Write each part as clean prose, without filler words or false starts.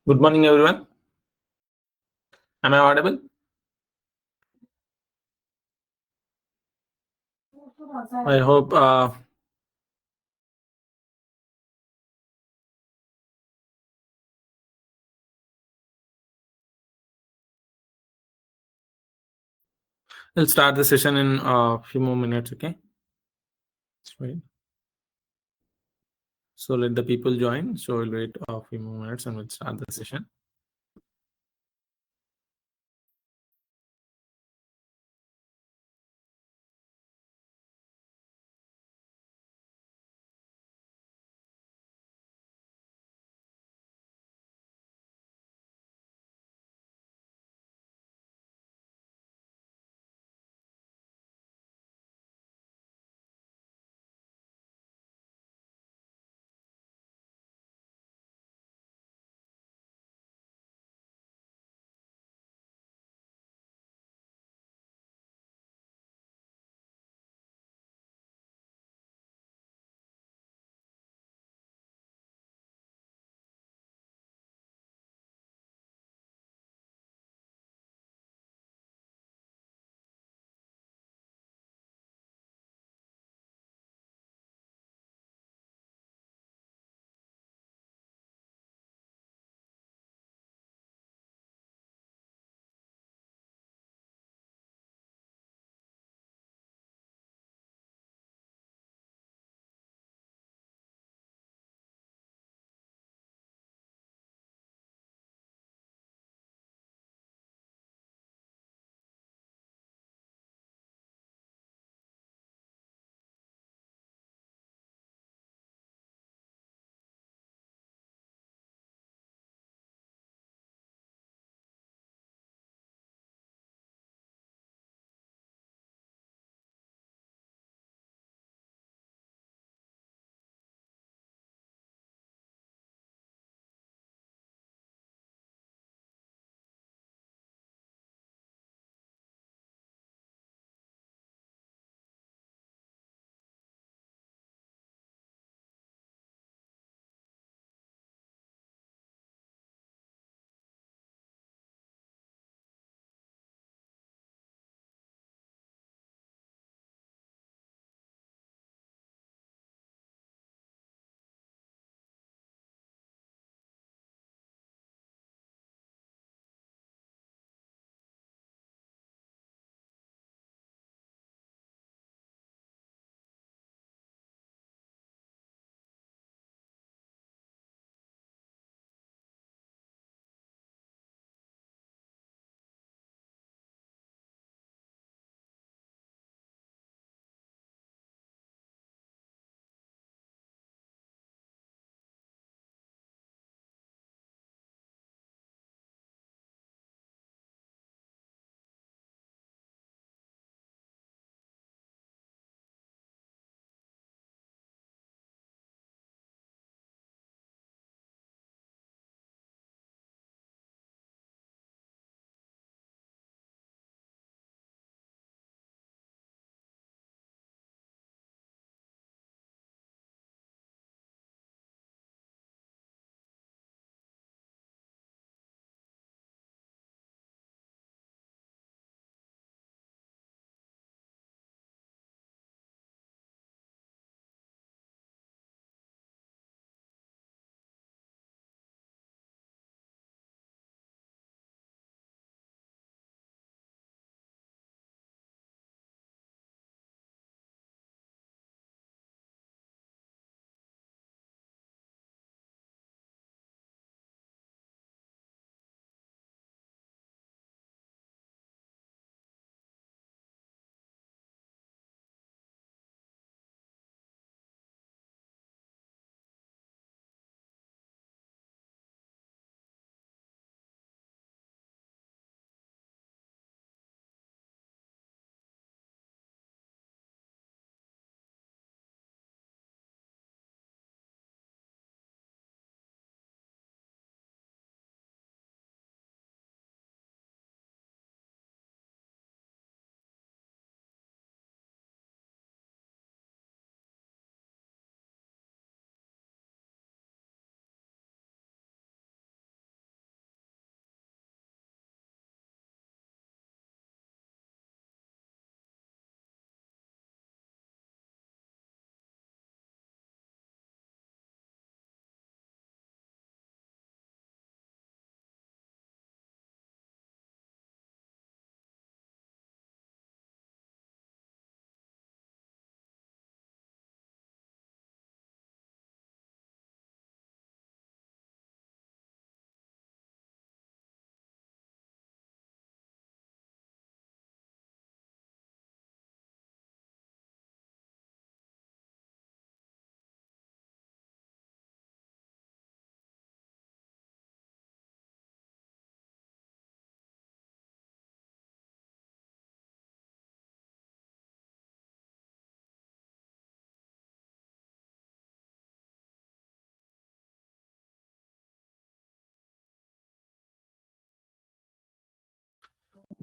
Good morning, everyone. Am I audible? I hope we'll start the session in a few more minutes, okay? Let's wait. So let the people join. So we'll wait a few more minutes and we'll start the session.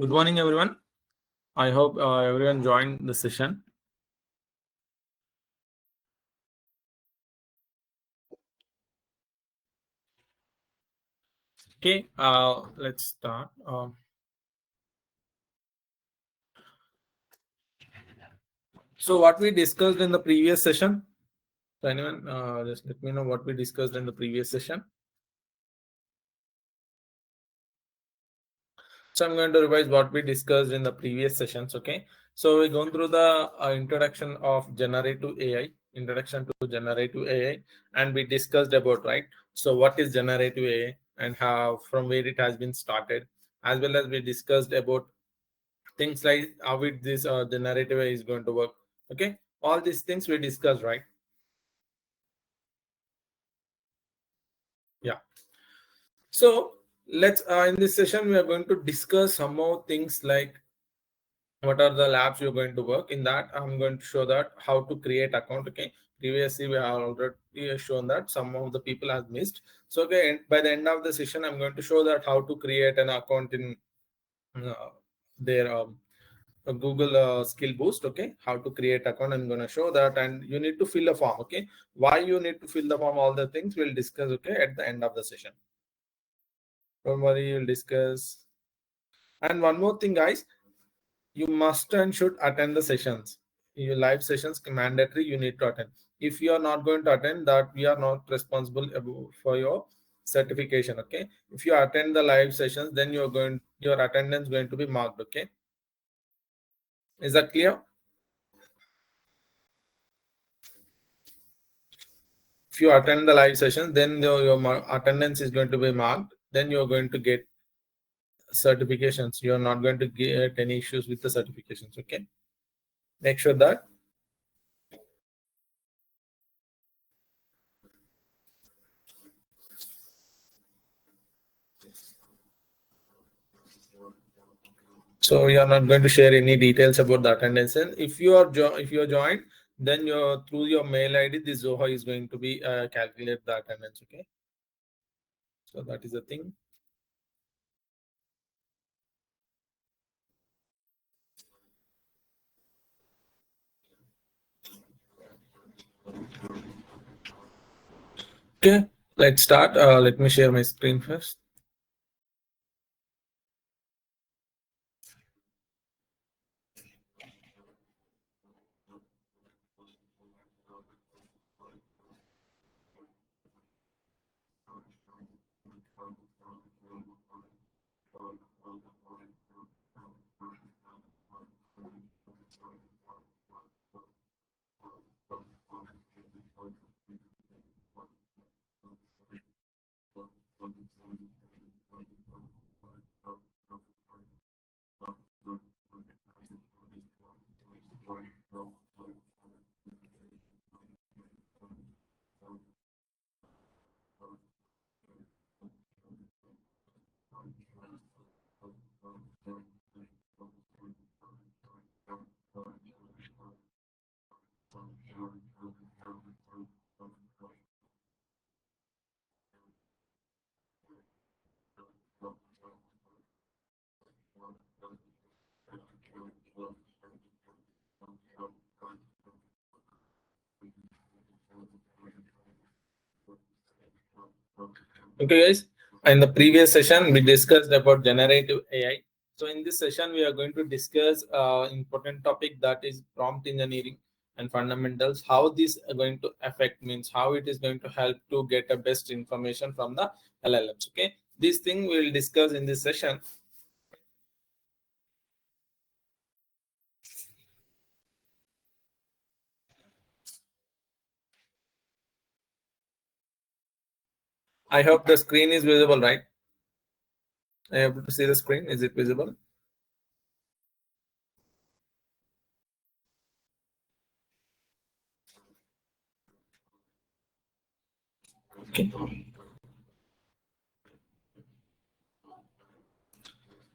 Good morning, everyone. I hope everyone joined the session. Okay, let's start. So, what we discussed in the previous session? So, anyone, just let me know what we discussed in the previous session. So, I'm going to revise what we discussed in the previous sessions. Okay, so we're going through the introduction of generative AI, introduction to generative AI, and we discussed about, right. So, what is generative AI and how from where it has been started, as well as we discussed about things like how this the narrative is going to work. Okay, all these things we discussed, right? Yeah. So let's in this session we are going to discuss some more things like what are the labs you're going to work in. That I'm going to show that how to create account. Okay, previously we have already shown that some of the people have missed. So okay, by the end of the session I'm going to show that how to create an account in their a Google skill boost. Okay, how to create account, I'm going to show that, and you need to fill a form. Okay, why you need to fill the form, all the things we'll discuss, okay, at the end of the session. Don't worry, we'll discuss. And one more thing, guys, you must and should attend the sessions. Your live sessions mandatory, you need to attend. If you are not going to attend that, we are not responsible for your certification. Okay, if you attend the live sessions, then your attendance going to be marked. Okay, is that clear? If you attend the live session, then your attendance is going to be marked. Then you're going to get certifications. You're not going to get any issues with the certifications. Okay, make sure that. So you are not going to share any details about the attendance. And if you are if you are joined, then your through your mail ID, this Zoho is going to be calculate the attendance. Okay, so that is the thing. Okay, let's start. Let me share my screen first. Okay, guys. In the previous session, we discussed about generative AI. So in this session, we are going to discuss important topic, that is prompt engineering and fundamentals. How this are going to affect, means how it is going to help to get a best information from the LLMs. Okay, this thing we will discuss in this session. I hope the screen is visible, right? Are you able to see the screen? Is it visible? Okay.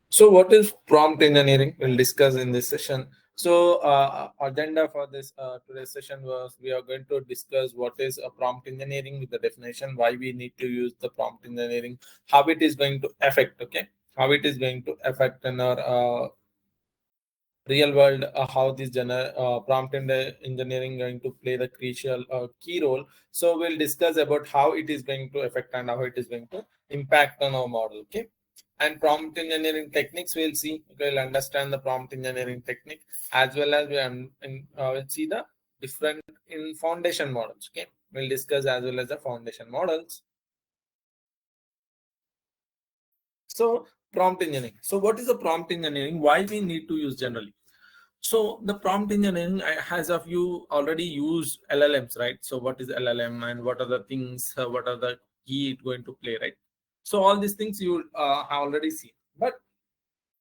So, what is prompt engineering? We'll discuss in this session. So, agenda for this today's session was we are going to discuss what is a prompt engineering with the definition, why we need to use the prompt engineering, how it is going to affect. Okay. how it is going to affect in our real world, how this prompt engineering going to play the crucial key role. So we'll discuss about how it is going to affect and how it is going to impact on our model. Okay. And prompt engineering techniques we'll see. We'll understand the prompt engineering technique, as well as we'll see the different in foundation models. Okay. We'll discuss as well as the foundation models. So prompt engineering. So what is the prompt engineering? Why we need to use generally? So the prompt engineering has of you already used LLMs, right? So what is LLM and what are the things, what are the key it going to play, right? So all these things you have already seen. But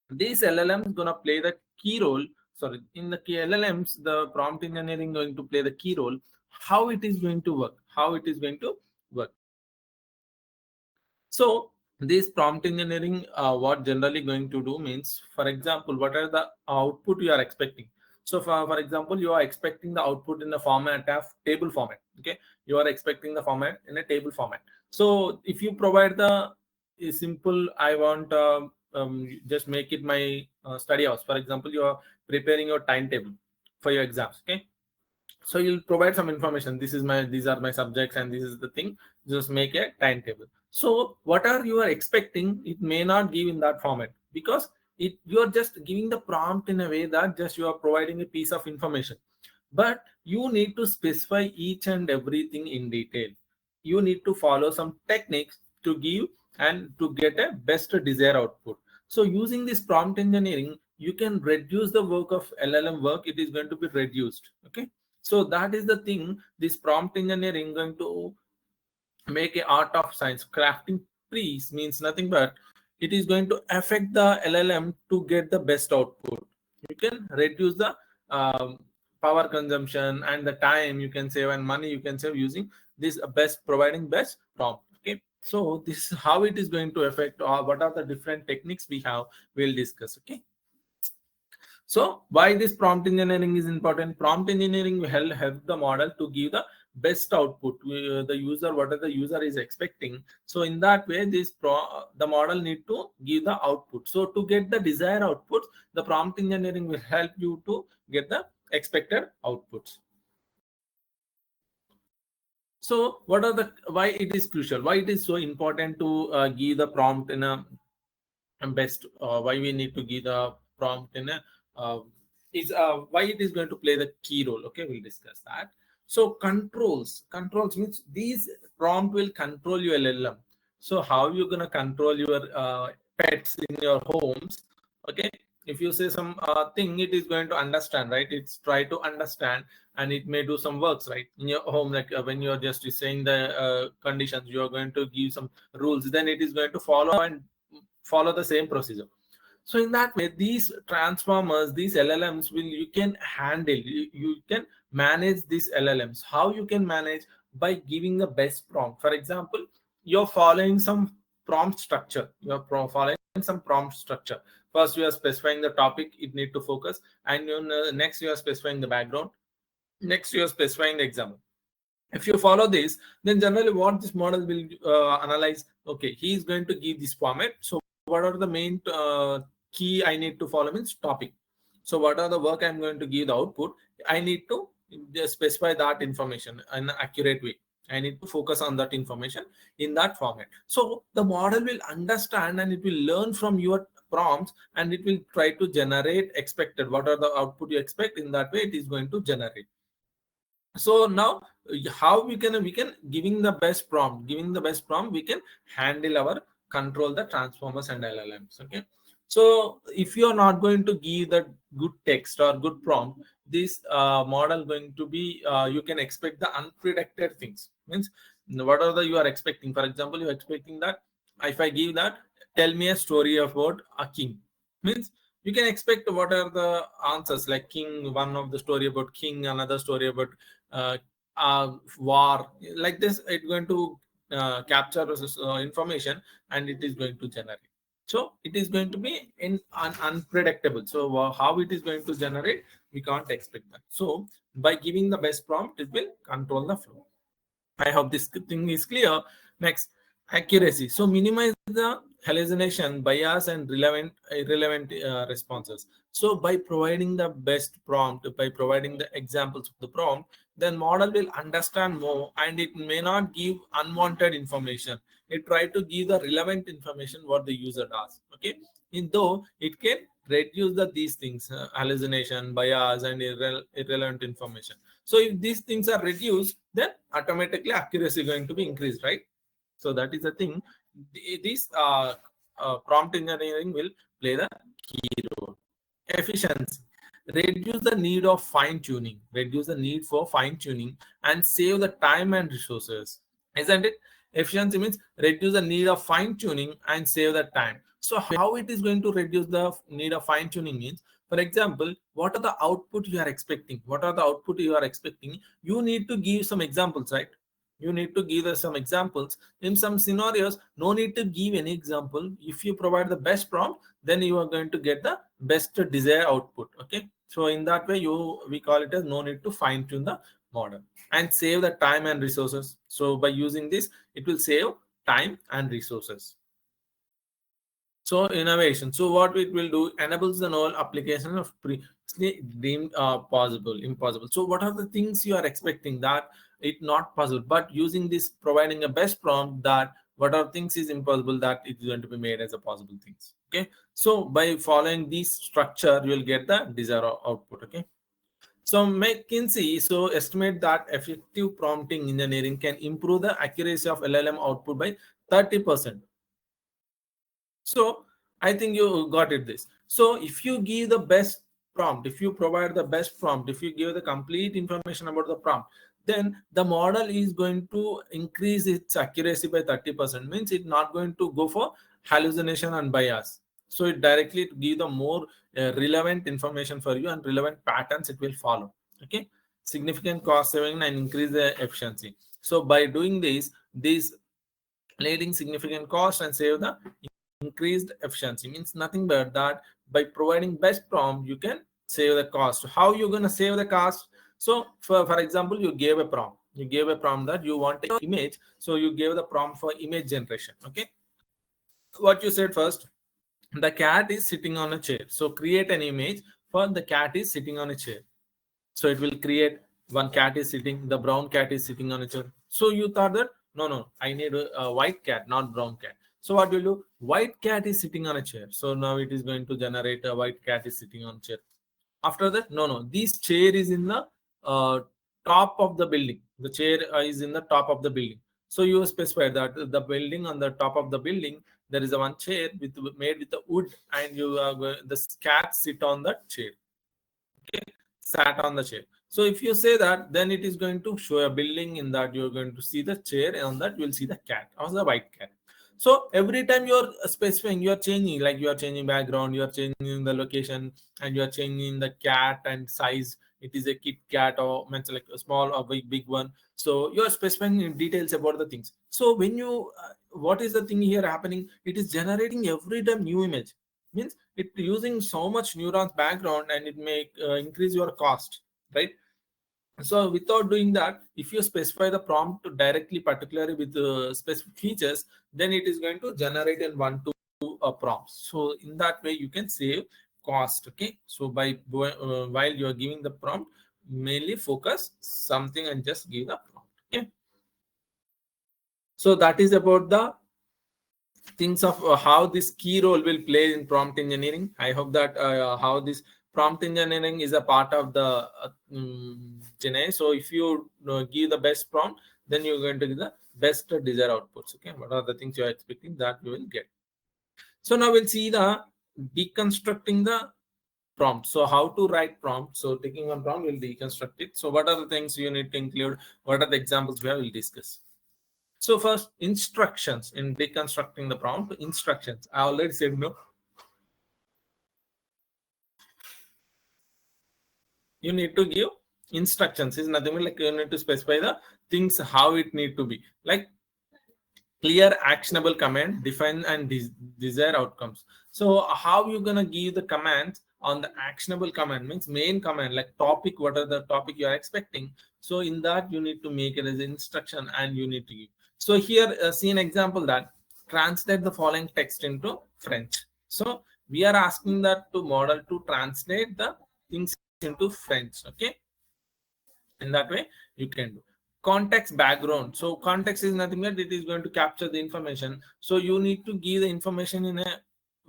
these LLMs gonna play the key role. Sorry, in the LLMs, the prompt engineering going to play the key role. How it is going to work? How it is going to work? So this prompt engineering, what generally going to do means, for example, what are the output you are expecting? So for example, you are expecting the output in the format of table format. Okay, you are expecting the format in a table format. So if you provide the simple, I want just make it my study house. For example, you are preparing your timetable for your exams. Okay, so you'll provide some information. These are my subjects and this is the thing. Just make a timetable. So what are you are expecting, it may not give in that format, because you are just giving the prompt in a way that just you are providing a piece of information. But you need to specify each and everything in detail. You need to follow some techniques to give and to get a best desired output. So using this prompt engineering, you can reduce the work of LLM work. It is going to be reduced. Okay, so that is the thing. This prompt engineering going to make a art of science. Crafting trees means nothing but it is going to affect the LLM to get the best output. You can reduce the power consumption and the time you can save and money you can save using this best providing best prompt. Okay, so this is how it is going to affect, or what are the different techniques we have, we'll discuss. Okay, so why this prompt engineering is important? Prompt engineering will help the model to give the best output. The user, whatever the user is expecting. So in that way, the model need to give the output. So to get the desired output, the prompt engineering will help you to get the expected outputs. So what are the, why it is crucial? Why it is so important to give the prompt in a best, why we need to give the prompt in a is why it is going to play the key role. Okay, we'll discuss that. So controls means these prompt will control your LLM. So how you gonna control your pets in your homes? Okay, if you say some thing, it is going to understand, right? It's try to understand, and it may do some works right in your home, like when you are just saying the conditions, you are going to give some rules, then it is going to follow and follow the same procedure. So in that way, these transformers, these LLMs will, you can handle, you can manage these LLMs. How you can manage? By giving the best prompt. For example, you're following some prompt structure. Following some prompt structure. First, you are specifying the topic it need to focus, and next you are specifying the background. Next, you are specifying the example. If you follow this, then generally what this model will analyze, okay, he is going to give this format. So what are the main key I need to follow means topic. So what are the work I'm going to give the output? I need to just specify that information in an accurate way. I need to focus on that information in that format. So the model will understand and it will learn from your prompts, and it will try to generate expected, what are the output you expect. In that way it is going to generate. So now how we can giving the best prompt, we can handle our control the transformers and LLMs. Okay, so if you are not going to give the good text or good prompt, this model going to be you can expect the unpredicted things. Means what are the you are expecting? For example, you are expecting that if I give that, tell me a story about a king, means you can expect what are the answers, like king, one of the story about king, another story about uh, war, like this. It's going to capture information, and it is going to generate. So it is going to be unpredictable. So how it is going to generate, we can't expect that. So by giving the best prompt, it will control the flow. I hope this thing is clear. Next, accuracy. So minimize the hallucination, bias, and irrelevant responses. So by providing the best prompt, by providing the examples of the prompt, then model will understand more, and it may not give unwanted information. It try to give the relevant information what the user does. Okay, in though it can reduce these things, hallucination, bias, and irrelevant information. So if these things are reduced, then automatically accuracy is going to be increased, right? So that is the thing. This prompt engineering will play the key role. Efficiency. Reduce the need of fine tuning. Reduce the need for fine tuning and save the time and resources. Isn't it? Efficiency means reduce the need of fine tuning and save the time. So how it is going to reduce the need of fine tuning means, for example, what are the output you are expecting? What are the output you are expecting? You need to give some examples, right? You need to give us some examples. In some scenarios, no need to give any example. If you provide the best prompt, then you are going to get the best desired output. Okay, so in that way, we call it as no need to fine tune the model and save the time and resources. So by using this, it will save time and resources. So innovation. So what it will do, enables the novel application of previously deemed impossible. So what are the things you are expecting that it not possible, but using this, providing a best prompt, that what are things is impossible that it is going to be made as a possible things. Okay. So by following this structure, you will get the desired output. Okay. So McKinsey estimate that effective prompting engineering can improve the accuracy of LLM output by 30%. So I think you got it this. So if you give the best prompt, if you provide the best prompt, if you give the complete information about the prompt, then the model is going to increase its accuracy by 30%. Means it's not going to go for hallucination and bias. So it directly give the more relevant information for you, and relevant patterns it will follow. Okay, significant cost saving and increase the efficiency. So by doing this leading significant cost and save the increased efficiency, means nothing but that by providing best prompt you can save the cost. How you're going to save the cost? So for example, you gave a prompt that you want an image, so you gave the prompt for image generation. Okay, what you said first, the cat is sitting on a chair, so create an image for the cat is sitting on a chair. So it will create one cat is sitting, the brown cat is sitting on a chair. So you thought that no, I need a white cat, not brown cat. So what will do? White cat is sitting on a chair. So now it is going to generate a white cat is sitting on a chair. After that, no, this chair is in the top of the building. The chair is in the top of the building. So you specify that the building, on the top of the building, there is a one chair made with the wood, and the cat sit on that chair. Okay, sat on the chair. So if you say that, then it is going to show a building, in that you're going to see the chair, and on that you will see the cat or the white cat. So every time you're specifying, you are changing, like you are changing background, you are changing the location, and you are changing the cat and size. It is a kit cat, or means like a small or big one. So you are specifying in details about the things. So when you what is the thing here happening? It is generating every time new image. Means it using so much neurons background, and it may increase your cost, right? So without doing that, if you specify the prompt to directly, particularly with specific features, then it is going to generate in one to prompts. So in that way you can save cost. Okay, so by while you are giving the prompt, mainly focus something and just give the prompt. Okay, so that is about the things of how this key role will play in prompt engineering. I hope that how this prompt engineering is a part of the GenAI. So if you give the best prompt, then you're going to get the best desired outputs. Okay, what are the things you are expecting that you will get? So now we'll see the deconstructing the prompt. So how to write prompt? So taking one prompt, we'll deconstruct it. So what are the things you need to include? What are the examples we will discuss? So first, instructions in deconstructing the prompt. Instructions. I already said no. You need to give instructions. Is nothing like you need to specify the things how it need to be. Like clear, actionable command, define and desired outcomes. So how you gonna give the commands on the actionable command? Means main command, like topic. What are the topic you are expecting? So in that you need to make it as an instruction, and you need to give. So here see an example that translate the following text into French. So we are asking that to model to translate the things into French. Okay, in that way you can do context background. So context is nothing but it is going to capture the information. So you need to give the information in a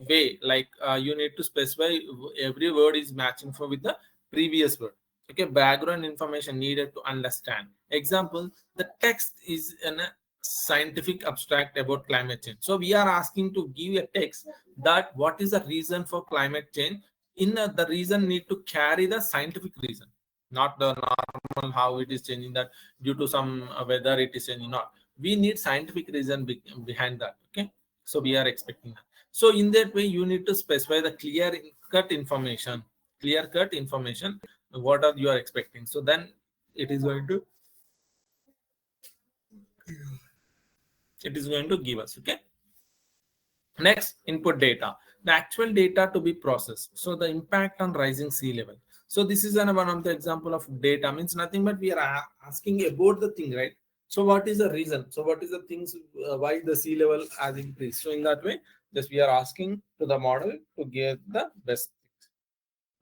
way like you need to specify every word is matching for with the previous word. Okay, background information needed to understand. Example, the text is in a scientific abstract about climate change. So we are asking to give a text that what is the reason for climate change. In the reason need to carry the scientific reason, not the normal how it is changing, that due to some weather it is changing. Not, we need scientific reason behind that. Okay, so we are expecting that. So in that way you need to specify the clear cut information what are you are expecting. So then it is going to give us. Okay, next, input data, the actual data to be processed. So the impact on rising sea level. So this is one of the example of data, means nothing but we are asking about the thing, right? So what is the reason? So what is the things why the sea level has increased? So in that way, just we are asking to the model to give the best things.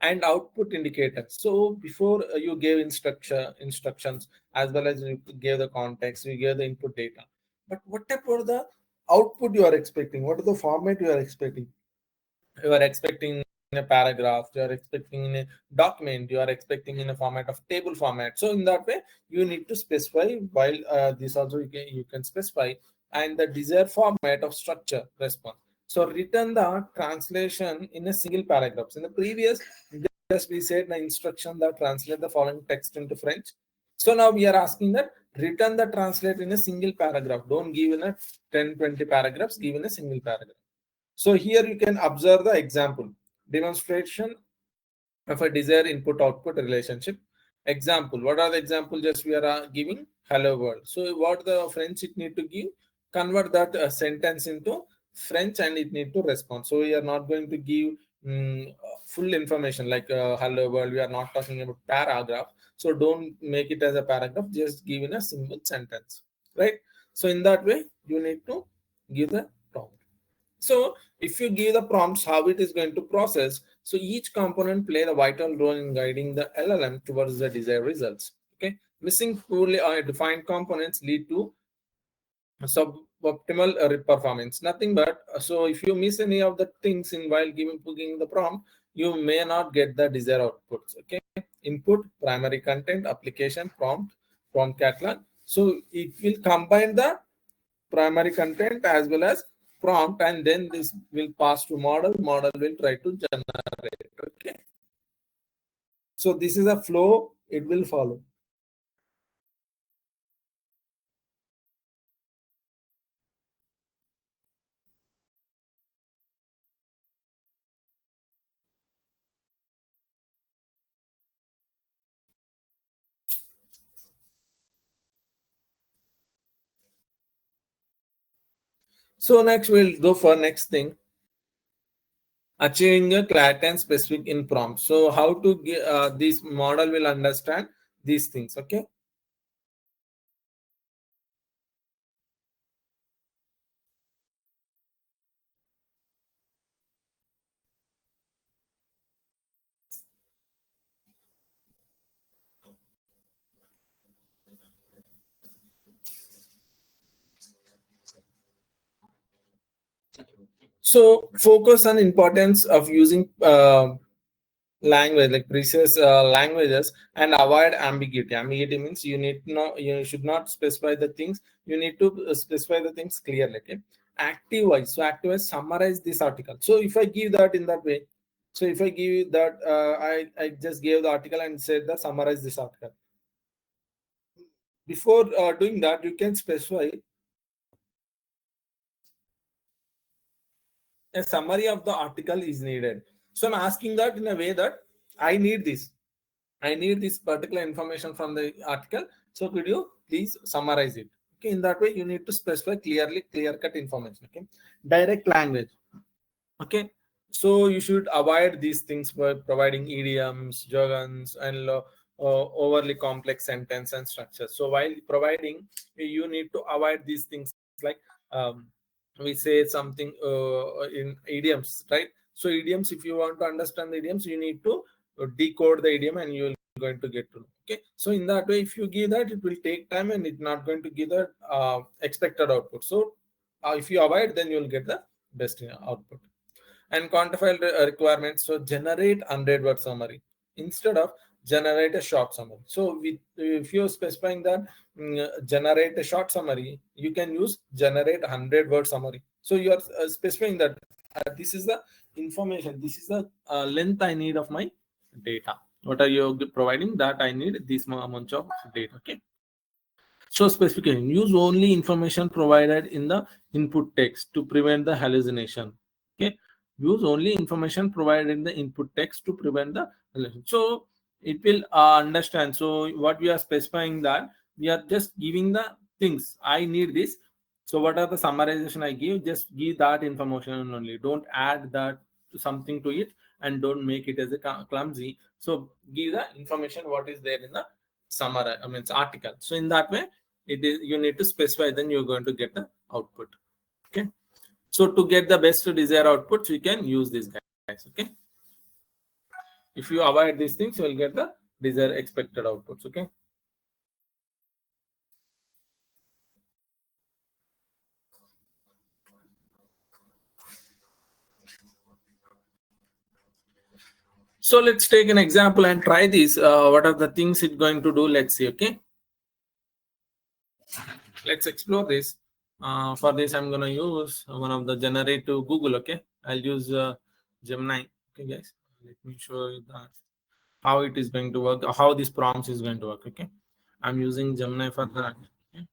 And output indicators. So before you gave instructions as well as you gave the context, you gave the input data. But what about the output you are expecting? What is the format you are expecting? You are expecting in a paragraph, you are expecting in a document, you are expecting in a format of table format. So in that way you need to specify, while this also you can specify, and the desired format of structure response. So return the translation in a single paragraph. In the previous, just we said the instruction that translate the following text into French. So now we are asking that return the translate in a single paragraph. Don't give in a 10-20 paragraphs, give in a single paragraph. So here you can observe the example demonstration of a desired input output relationship. Example, what are the example? Just we are giving hello world. So what the French it need to give, convert that sentence into French and it need to respond. So we are not going to give full information like hello world. We are not talking about paragraph. So don't make it as a paragraph, just give in a single sentence, right? So in that way you need to give the prompt. So if you give the prompts how it is going to process, so each component play the vital role in guiding the LLM towards the desired results. Okay, missing poorly defined components lead to suboptimal performance. Nothing but so if you miss any of the things in while giving the prompt, you may not get the desired outputs. Okay, input, primary content, application, prompt catalog. So it will combine the primary content as well as prompt, and then this will pass to model will try to generate. Okay, so this is a flow it will follow. So next we'll go for next thing, achieving a clarity and specific in prompt. So how to get this model will understand these things. Okay, so focus on importance of using language like precise languages, and avoid ambiguity. Ambiguity means you need to know, you should not specify the things, you need to specify the things clearly. Okay, active wise, so active wise summarize this article. So if I give that in that way, so if I give you that I just gave the article and said that summarize this article. Before doing that, you can specify a summary of the article is needed. So I'm asking that in a way that I need this particular information from the article. So could you please summarize it? Okay, in that way you need to specify clear cut information. Okay, direct language. Okay, so you should avoid these things by providing idioms, jargons, and overly complex sentence and structure. So while providing, you need to avoid these things like we say something in idioms, right? So idioms, if you want to understand the idioms, you need to decode the idiom and you will going to get to know. Okay, so in that way, if you give that, it will take time and it's not going to give the expected output. So if you avoid, then you will get the best output. And quantify requirements. So generate 100-word summary instead of generate a short summary. So if you're specifying that generate a short summary, you can use generate 100-word summary. So you are specifying that this is the information, this is the length I need of my data. What are you providing? That I need this amount of data. Okay. So specification, use only information provided in the input text to prevent the hallucination. Okay, use only information provided in the input text to prevent the hallucination. So it will understand. So what we are specifying, that we are just giving the things I need this. So what are the summarization I give? Just give that information only. Don't add that to something to it, and don't make it as a clumsy. So give the information what is there in the summary. I mean, it's article. So in that way, it is, you need to specify, then you're going to get the output. Okay, so to get the best desired outputs, you can use these guys. Okay, if you avoid these things, you will get the desired expected outputs. Okay, so let's take an example and try this. What are the things it's going to do? Let's see. Okay, let's explore this. For this, I'm going to use one of the generative Google. Okay, I'll use Gemini. Okay, guys, let me show you that how it is going to work, how this prompts is going to work. Okay, I'm using Gemini for that. Okay?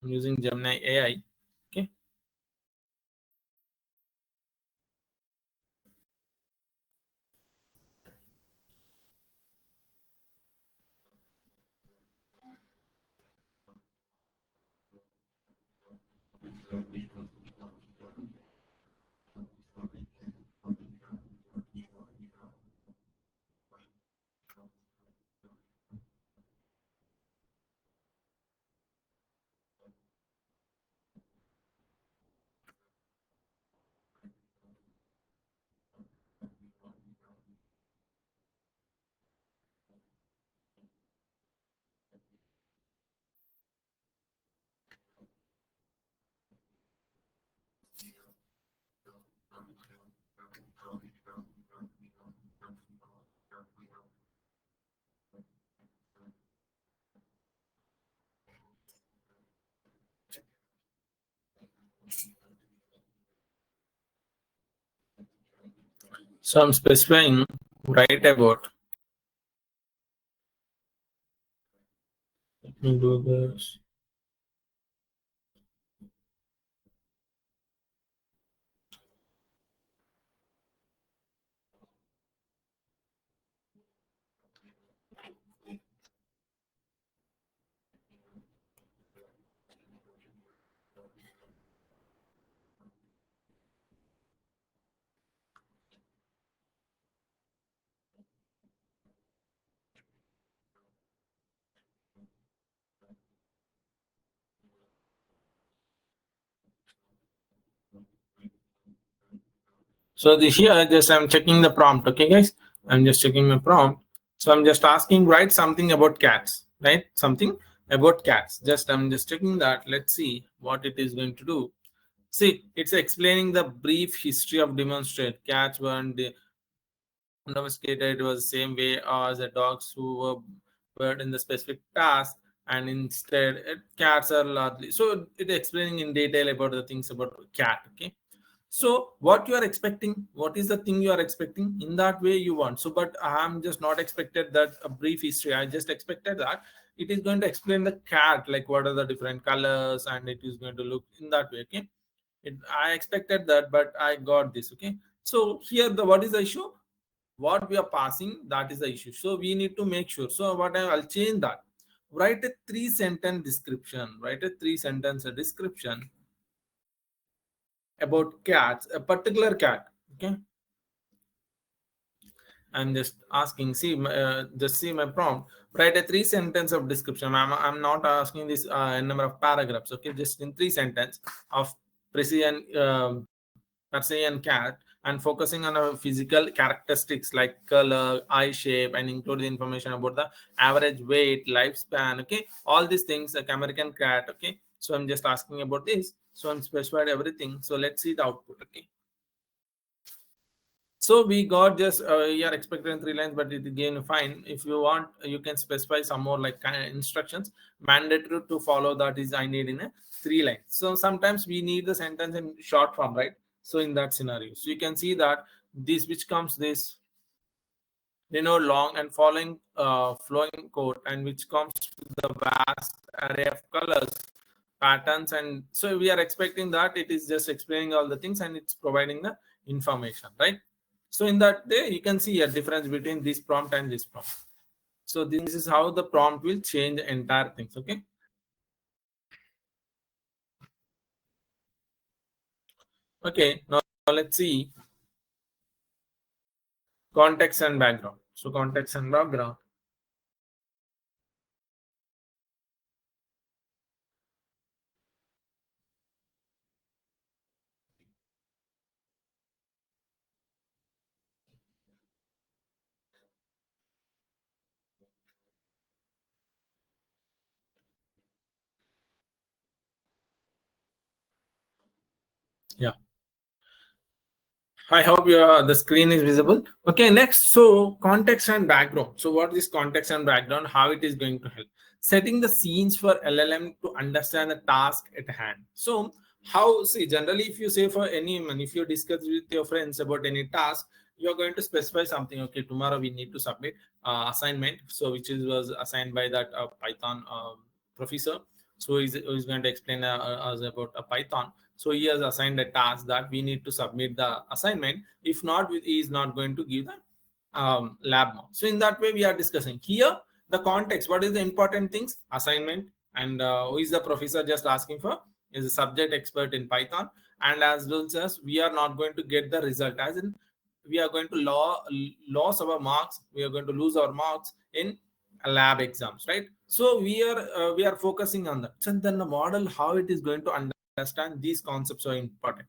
I'm using Gemini AI. Okay, so I'm specifying write about. Let me do this. So the here just I'm checking the prompt. Okay, guys, I'm just checking my prompt. So I'm just asking write something about cats, right? Something about cats. Just I'm just checking that. Let's see what it is going to do. See, it's explaining the brief history of demonstrate. Cats weren't domesticated. It was the same way as the dogs who were in the specific task, and instead cats are largely. So it explaining in detail about the things about cat. Okay, so what you are expecting, what is the thing you are expecting, in that way you want. So but I'm just not expected that a brief history. I just expected that it is going to explain the cat, like what are the different colors, and it is going to look in that way. Okay, I expected that, but I got this. Okay, so here the what is the issue, what we are passing, that is the issue. So we need to make sure. So what I'll change that, write a 3-sentence description, write a 3-sentence description about cats, a particular cat. Okay, I'm just asking, see just see my prompt, write a 3-sentence of description. I'm not asking this number of paragraphs. Okay, just in 3 sentences of Persian Persian cat, and focusing on a physical characteristics like color, eye shape, and include the information about the average weight, lifespan. Okay, all these things like American cat. Okay, so I'm just asking about this. So I'm specified everything. So let's see the output. Okay. So we got just you are expecting 3 lines, but it again fine. If you want, you can specify some more like kind of instructions. Mandatory to follow that is I need in a 3 lines. So sometimes we need the sentence in short form, right? So in that scenario, so you can see that this which comes this long and following flowing code, and which comes with the vast array of colors, patterns, and so we are expecting that it is just explaining all the things and it's providing the information, right? So in that way you can see a difference between this prompt and this prompt. So this is how the prompt will change entire things. Okay. Okay, now let's see context and background. So context and background. Yeah, I hope the screen is visible. Okay, next, so context and background. So what is context and background? How it is going to help? Setting the scenes for LLM to understand the task at hand. So how, see, generally if you say for anyone, if you discuss with your friends about any task, you're going to specify something. Okay, tomorrow we need to submit assignment. So which was assigned by that Python professor. So he's going to explain us about a Python. So he has assigned a task that we need to submit the assignment. If not, he is not going to give the lab mark. So in that way, we are discussing here the context. What is the important things? Assignment, and who is the professor just asking for? Is a subject expert in Python, and as well as we are not going to get the result, as in we are going to lose our marks. We are going to lose our marks in lab exams, right? So we are focusing on that. So then the model, how it is going to understand these concepts are important.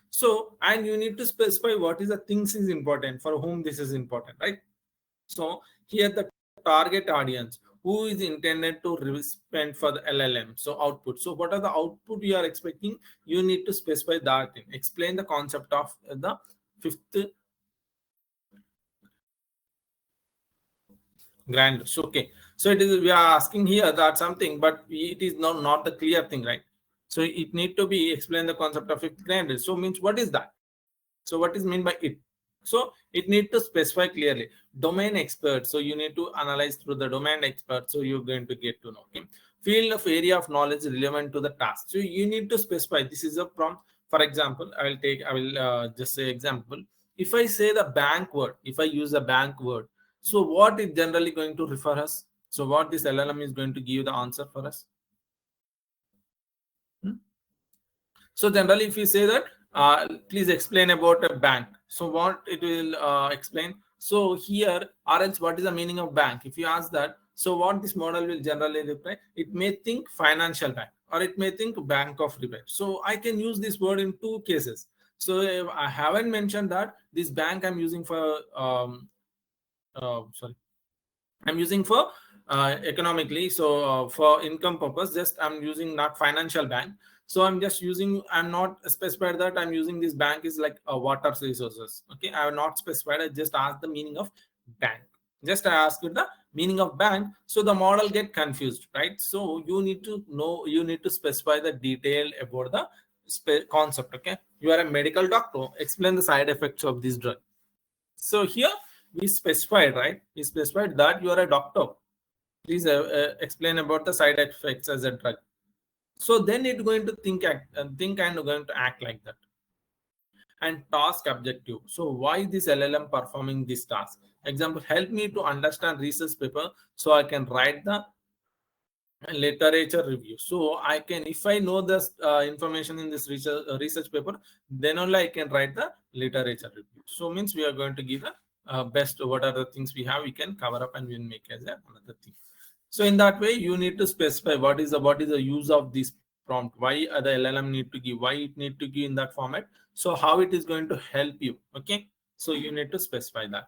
So, and you need to specify what is the things is important, for whom this is important, right? So here the target audience, who is intended to spend for the LLM. So output. So what are the output you are expecting? You need to specify that thing. Explain the concept of the fifth grand. So okay, so it is, we are asking here that something, but it is not the clear thing, right? So it need to be explain the concept of fifth grand. So means what is that? So what is mean by it? So it need to specify clearly. Domain expert. So you need to analyze through the domain expert. So you're going to get to know. Okay. Field of area of knowledge relevant to the task. So you need to specify. This is a prompt. For example, I will just say example. If I say the bank word, if I use the bank word, so what is generally going to refer us? So what this LLM is going to give the answer for us? Hmm? So generally, if you say that, please explain about a bank. So what it will explain. So here, or else what is the meaning of bank? If you ask that, so what this model will generally reply, it may think financial bank, or it may think bank of repair. So I can use this word in two cases. So if I haven't mentioned that this bank I'm using for, sorry, I'm using for economically. So for income purpose, just I'm using not financial bank. So I'm just using, I'm not specified that I'm using this bank is like a water resources. Okay, I have not specified. I just asked the meaning of bank. Just I asked the meaning of bank. So the model get confused, right? So you need to know, you need to specify the detail about the concept. Okay, you are a medical doctor. Explain the side effects of this drug. So here we specified, right? We specified that you are a doctor. Please explain about the side effects as a drug. So then it's going to think and going to act like that. And task objective. So why this LLM performing this task? Example, help me to understand research paper so I can write the literature review. So I can, if I know this information in this research paper, then only I can write the literature review. So means we are going to give the best, what are the things we have, we can cover up and we make as another thing. So in that way, you need to specify what is the use of this prompt, why the LLM need to give, why it need to give in that format. So how it is going to help you. Okay, so you need to specify that.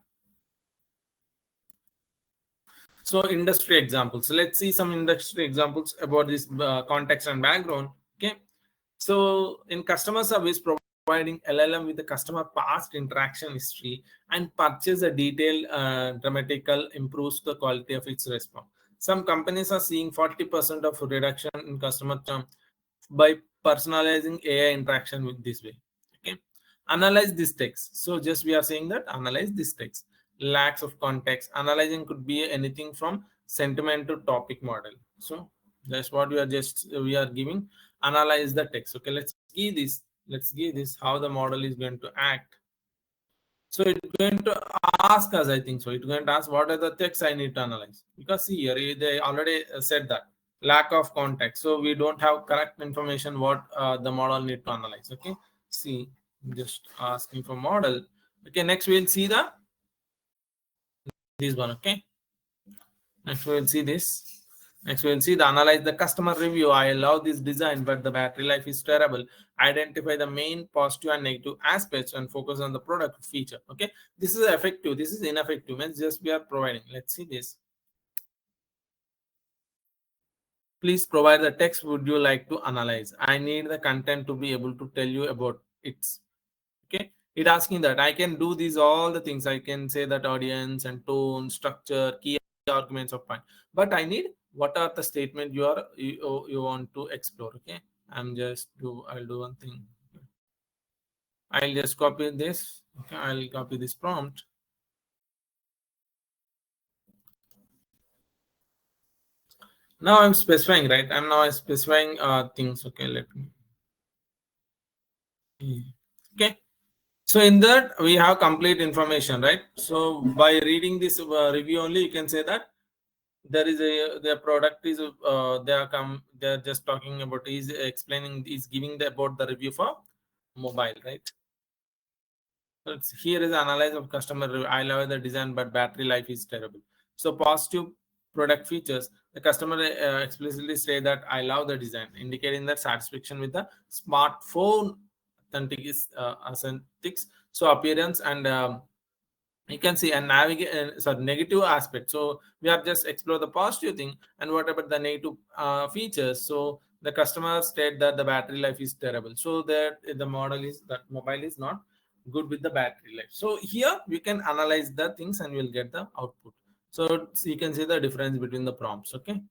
So industry examples. So let's see some industry examples about this context and background. Okay, so in customer service, providing LLM with the customer past interaction history and purchase a detailed dramatical improves the quality of its response. Some companies are seeing 40% of reduction in customer term by personalizing AI interaction with this way. Okay, analyze this text. So just we are saying that analyze this text. Lacks of context. Analyzing could be anything from sentiment to topic model. So that's what we are giving. Analyze the text. Okay, let's give this how the model is going to act. So it's going to ask us, I think so. It's going to ask what are the texts I need to analyze. Because see here, they already said that lack of context. So we don't have correct information what the model need to analyze. Okay. See, just asking for model. Okay, next we'll see this one. Okay. Next we'll see this. Next, we'll see the analyze the customer review. I love this design, but the battery life is terrible. Identify the main positive and negative aspects and focus on the product feature. Okay, this is effective. This is ineffective. Means just we are providing. Let's see this. Please provide the text would you like to analyze. I need the content to be able to tell you about it. Okay, it asking that I can do these all the things. I can say that audience and tone, structure, key arguments of point, but I need what are the statement you want to explore. Okay, I'll do one thing. I'll just copy this. Okay, I'll copy this prompt. Now I'm specifying, right? I'm now specifying things. Okay, let me. Okay, so in that we have complete information, right? So by reading this review only, you can say that there is their product is they're just talking about is explaining is giving about the review for mobile, right? So here is analyze of customer review. I love the design but battery life is terrible. So positive product features, the customer explicitly say that I love the design, indicating that satisfaction with the smartphone authentics. So appearance and you can see and navigate negative aspect. So we have just explore the positive thing and what about the negative features. So the customer state that the battery life is terrible, so that the model is that mobile is not good with the battery life. So here we can analyze the things and we'll get the output. So you can see the difference between the prompts. Okay,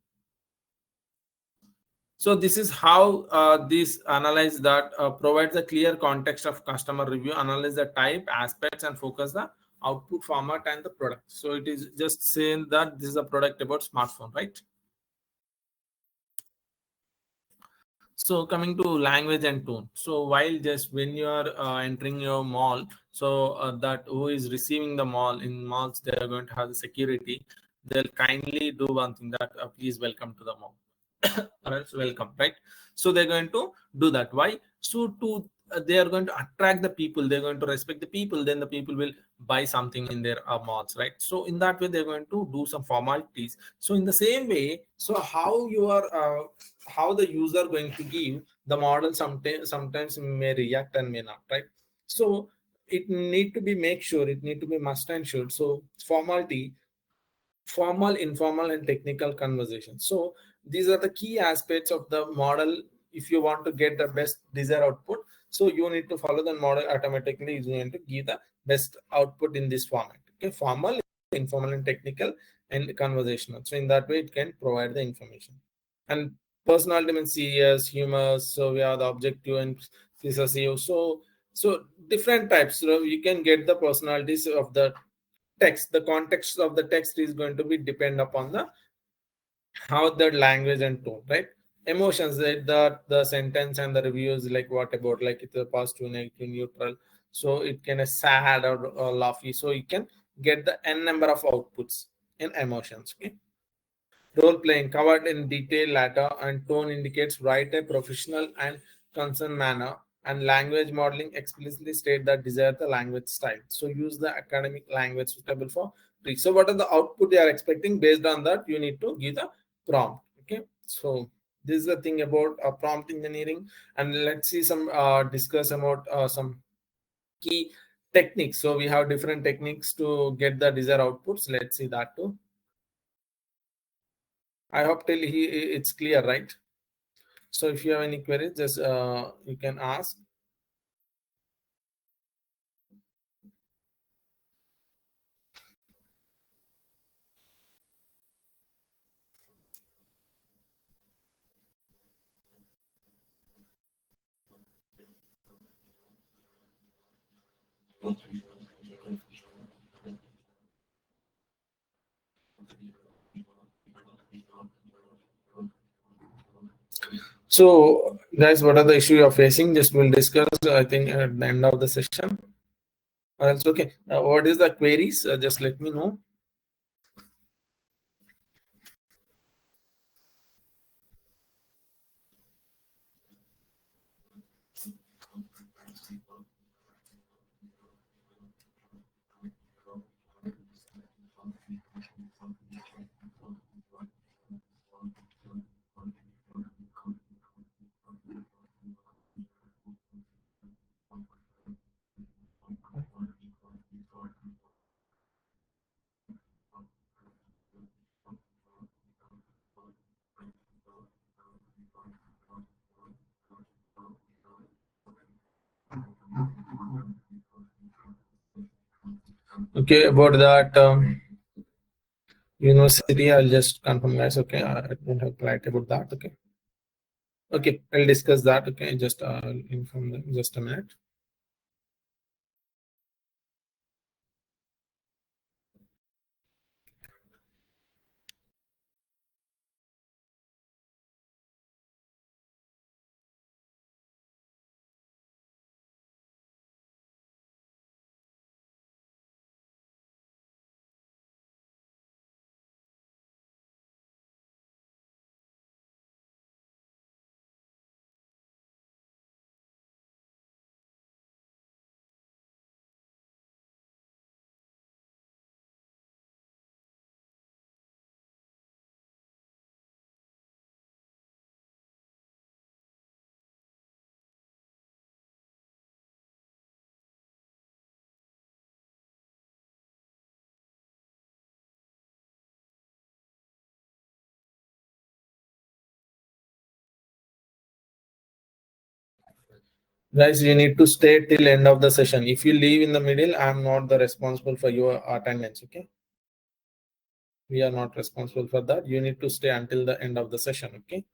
so this is how this analyze that provides a clear context of customer review, analyze the type, aspects, and focus the output format and the product. So it is just saying that this is a product about smartphone, right? So coming to language and tone. So while just when you are entering your mall, so that who is receiving the mall in malls, they are going to have the security. They'll kindly do one thing that please welcome to the mall. Or else welcome, right? So they're going to do that. Why? So to they are going to attract the people, they're going to respect the people, then the people will buy something in their malls, right? So in that way they're going to do some formalities. So in the same way, so how you are how the user going to give the model sometimes may react and may not, right? So it need to be make sure, it need to be must and should. So formality, formal, informal, and technical conversation. So these are the key aspects of the model. If you want to get the best desired output, so you need to follow the model automatically is going to give the best output in this format. Okay, formal, informal, and technical, and conversational. So in that way, it can provide the information. And personality means serious, humor. So we have the objective and possessive. So different types. So you can get the personalities of the text. The context of the text is going to be depend upon the how the language and tone, right? Emotions, the sentence and the reviews, like what about like it's a positive, negative, neutral. So it can a sad or laughy. So you can get the n number of outputs in emotions. Okay, role playing covered in detail later, and tone indicates write a professional and concerned manner, and language modeling explicitly state that desire the language style. So use the academic language suitable for pre. So what are the output they are expecting? Based on that, you need to give the prompt. Okay, so This is the thing about prompt engineering. And let's see some discuss about some key techniques. So we have different techniques to get the desired outputs. Let's see that too. I hope till it's clear, right? So if you have any queries, just you can ask. So guys, what are the issue you're facing? Just we'll discuss, I think, at the end of the session. Or else, okay. What is the queries? Just let me know. Okay, about that university, I'll just confirm, guys. Okay, I don't have clarity about that. Okay. Okay, I'll discuss that. Okay, just inform them. Just a minute. Guys, you need to stay till end of the session. If you leave in the middle, I'm not the responsible for your attendance. Okay, we are not responsible for that. You need to stay until the end of the session. Okay.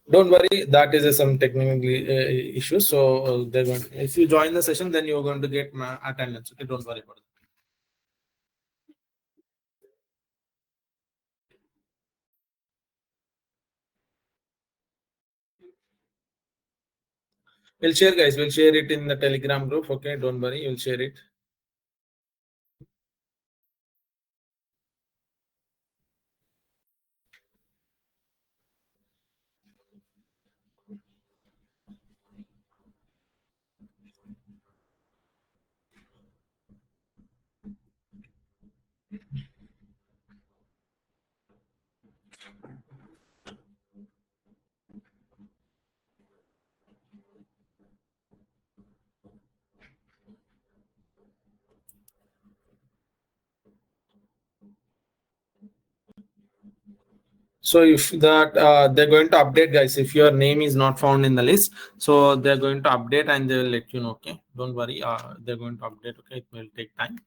Don't worry, that is some technical issue. So they're going. If you join the session, then you're going to get my attendance. Okay, don't worry about it. We'll share, guys. We'll share it in the Telegram group. Okay, don't worry. We'll share it. So if that they're going to update, guys, if your name is not found in the list, so they're going to update and they will let you know. Okay, don't worry. They're going to update. Okay, it will take time.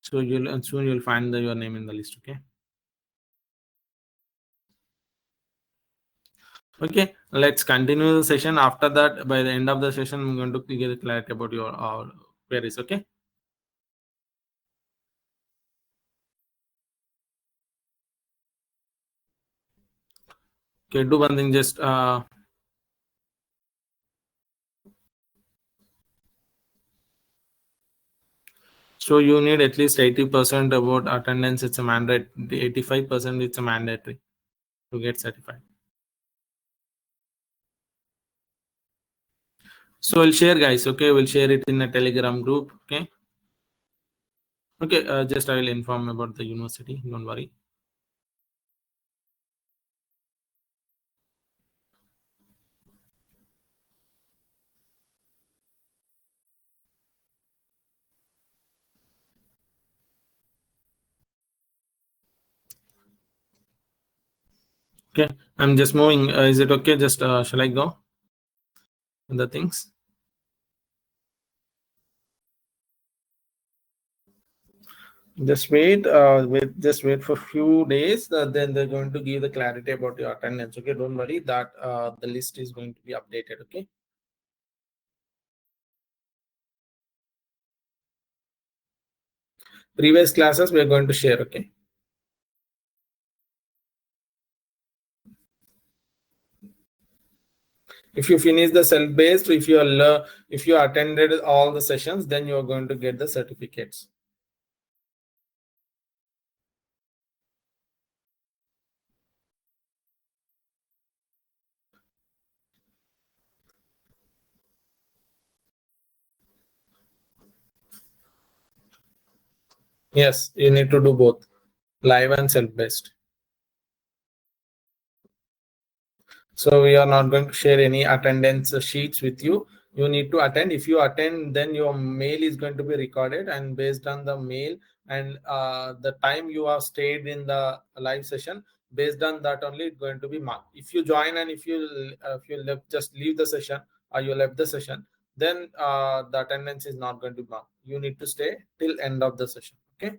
So soon you'll find your name in the list. Okay. Okay, let's continue the session. After that, by the end of the session, I'm going to get clarity about your queries. Okay. Okay, do one thing. Just so you need at least 80% about attendance. It's a mandate. 85% it's a mandatory to get certified. So we'll share, guys. Okay, we'll share it in a Telegram group. Okay. Okay. Just I will inform about the university. Don't worry. Okay. I'm just moving. Is it okay? Just shall I go? The things. Just wait. Just wait for few days. Then they're going to give the clarity about your attendance. Okay. Don't worry. That the list is going to be updated. Okay. Previous classes we are going to share. Okay. If you finish the self-based, if you attended all the sessions, then you are going to get the certificates. Yes, you need to do both, live and self-based. So we are not going to share any attendance sheets with you. You need to attend. If you attend, then your mail is going to be recorded, and based on the mail and the time you have stayed in the live session, based on that only it's going to be marked. If you join and if you left, just leave the session or you left the session, then the attendance is not going to be marked. You need to stay till end of the session. Okay.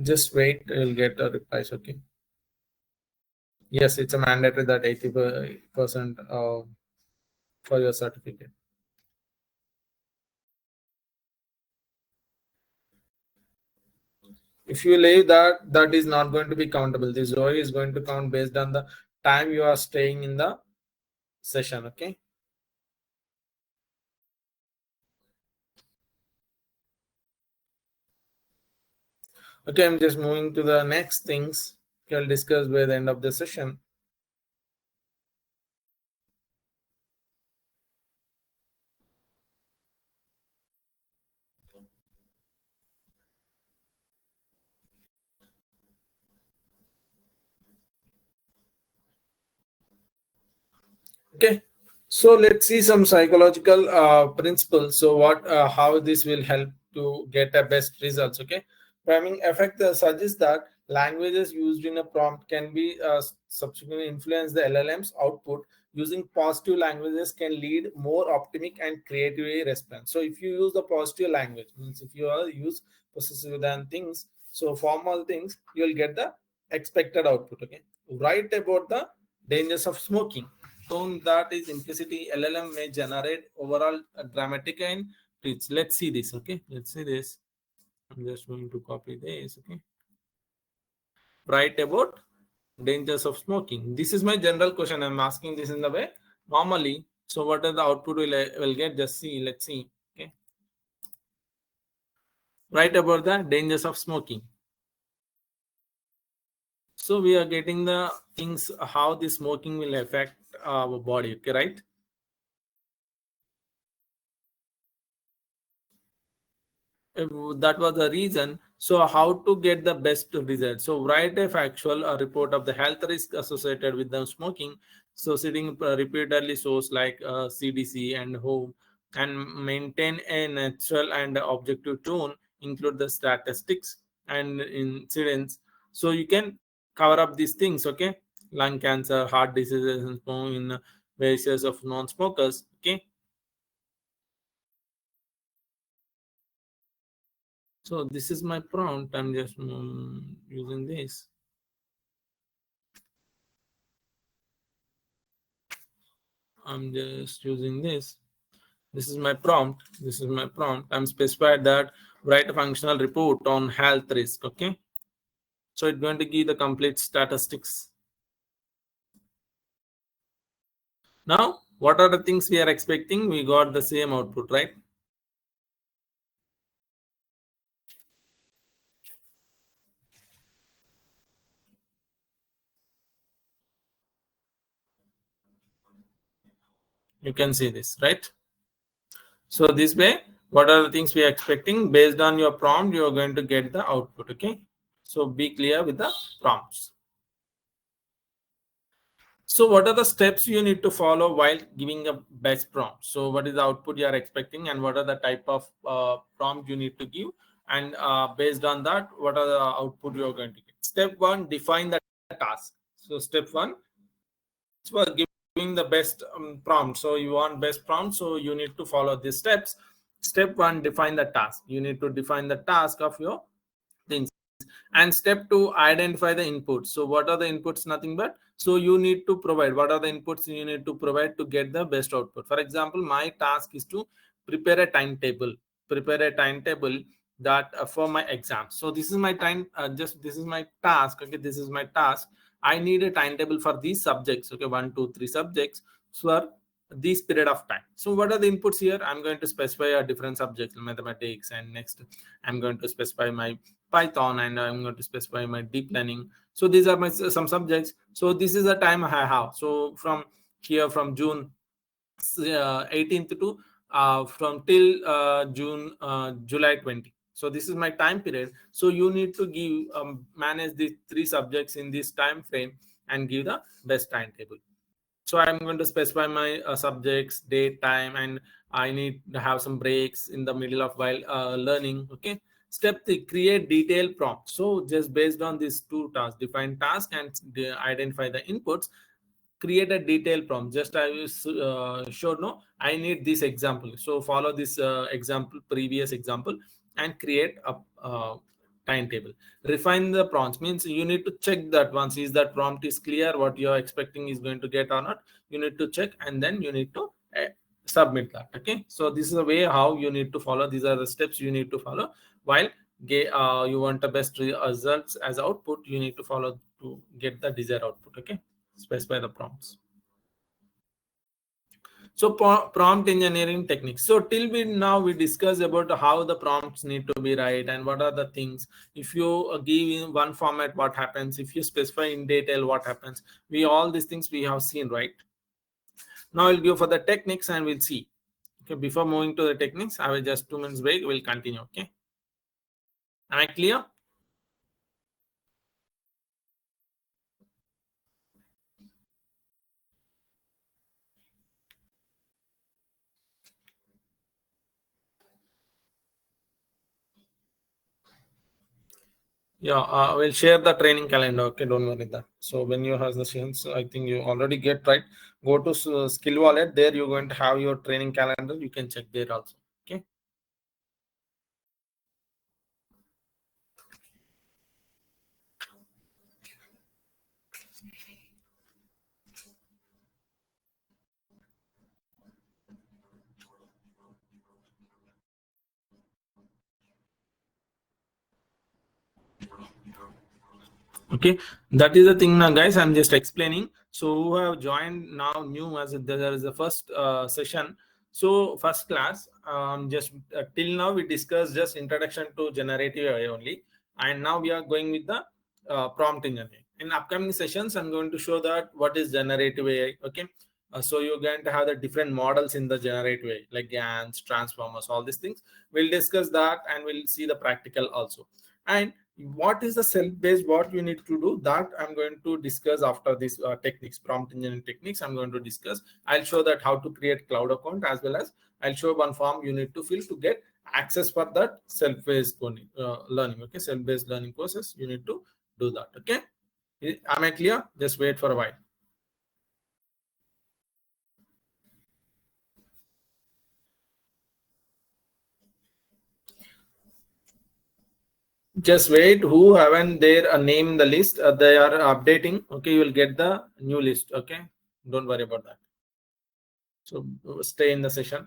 Just wait, you'll get a replies. Okay. Yes, it's a mandatory that 80% for your certificate. If you leave that, that is not going to be countable. The Zoe is going to count based on the time you are staying in the session. Okay. Okay, I'm just moving to the next things we'll discuss by the end of the session. Okay, so let's see some psychological principles. So what, how this will help to get a best results. Okay, priming effect suggests that languages used in a prompt can be subsequently influence the LLM's output. Using positive languages can lead more optimistic and creative response. So if you use the positive language, means if you use possessive than things, so formal things, you'll get the expected output. Okay, write about the dangers of smoking. So that is implicitly LLM may generate overall dramatic and treats. Let's see this. Okay, let's see this. I'm just going to copy this. Okay, write about dangers of smoking. This is my general question. I'm asking this in the way normally. So what are the output will get? Just see. Let's see. Okay, write about the dangers of smoking. So we are getting the things how the smoking will affect our body. Okay, right? That was the reason. So how to get the best result? So write a factual report of the health risk associated with the smoking. So sitting repeatedly source like CDC and home, and maintain a natural and objective tone, include the statistics and incidents. So you can cover up these things. Okay, lung cancer, heart diseases, and so in cases of non-smokers. Okay. So this is my prompt. I'm just using this. I'm just using this. This is my prompt. This is my prompt. I'm specified that write a functional report on health risk. Okay. So it's going to give the complete statistics. Now, what are the things we are expecting? We got the same output, right? You can see this, right? So this way, what are the things we are expecting? Based on your prompt, you are going to get the output. Okay. So be clear with the prompts. So what are the steps you need to follow while giving a best prompt? So what is the output you are expecting, and what are the type of prompt you need to give? And based on that, what are the output you are going to get? Step one, define the task. So step one, for giving the best prompt. So you want best prompt, so you need to follow these steps. Step one, define the task. You need to define the task of your things. And step two, identify the inputs. So what are the inputs? Nothing but, so you need to provide, what are the inputs you need to provide to get the best output. For example, my task is to prepare a timetable, that for my exam. So this is my time, just this is my task. Okay, this is my task. I need a timetable for these subjects. Okay, 1 2 3 subjects for this period of time. So what are the inputs here? I'm going to specify a different subjects, mathematics, and next I'm going to specify my Python, and I'm going to specify my deep learning. So these are my some subjects. So this is the time I have. So from here, from June 18th to from till July 20. So this is my time period. So you need to give manage these three subjects in this time frame and give the best timetable. So I'm going to specify my subjects, date, time, and I need to have some breaks in the middle of while learning. Okay. Step three, create detailed prompt. So just based on these two tasks, define task and identify the inputs, create a detailed prompt. Just I showed, no, I need this example. So follow this example, previous example, and create a timetable. Refine the prompts means you need to check that once is that prompt is clear, what you're expecting is going to get or not. You need to check, and then you need to submit that. Okay, so this is the way how you need to follow. These are the steps you need to follow while you want the best results as output. You need to follow to get the desired output. Okay, specify the prompts. So prompt engineering techniques. So till we discuss about how the prompts need to be right and what are the things. If you give in one format, what happens? If you specify in detail, what happens? All these things we have seen, right? Now I'll go for the techniques and we'll see. Okay, before moving to the techniques, I will just 2 minutes break. We'll continue. Okay, am I clear? Yeah, we'll share the training calendar. Okay, don't worry that. So when you have the sessions, I think you already get right. Go to Skill Wallet. There you're going to have your training calendar. You can check there also. Okay. Okay, that is the thing now, guys. I'm just explaining. So who have joined now new as there is the first session. So first class, just till now we discussed just introduction to generative AI only, and now we are going with the prompt engineering. In upcoming sessions, I'm going to show that what is generative AI. Okay, so you're going to have the different models in the generative AI, like GANs, transformers, all these things. We'll discuss that, and we'll see the practical also. And what is the self-based, what you need to do, that I'm going to discuss after this techniques, prompt engineering techniques. I'm going to discuss. I'll show that how to create cloud account, as well as I'll show one form you need to fill to get access for that self-based learning. Okay, self-based learning courses, you need to do that. Okay, am I clear? Just wait for a while. Just wait. Who haven't their name in the list, they are updating. Okay, you will get the new list. Okay, don't worry about that. So stay in the session,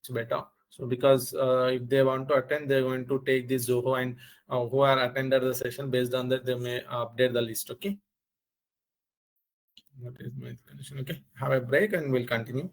it's better. So because if they want to attend, they're going to take this Zoho, and who are attended the session, based on that they may update the list. Okay, what is my condition? Okay, have a break and we'll continue.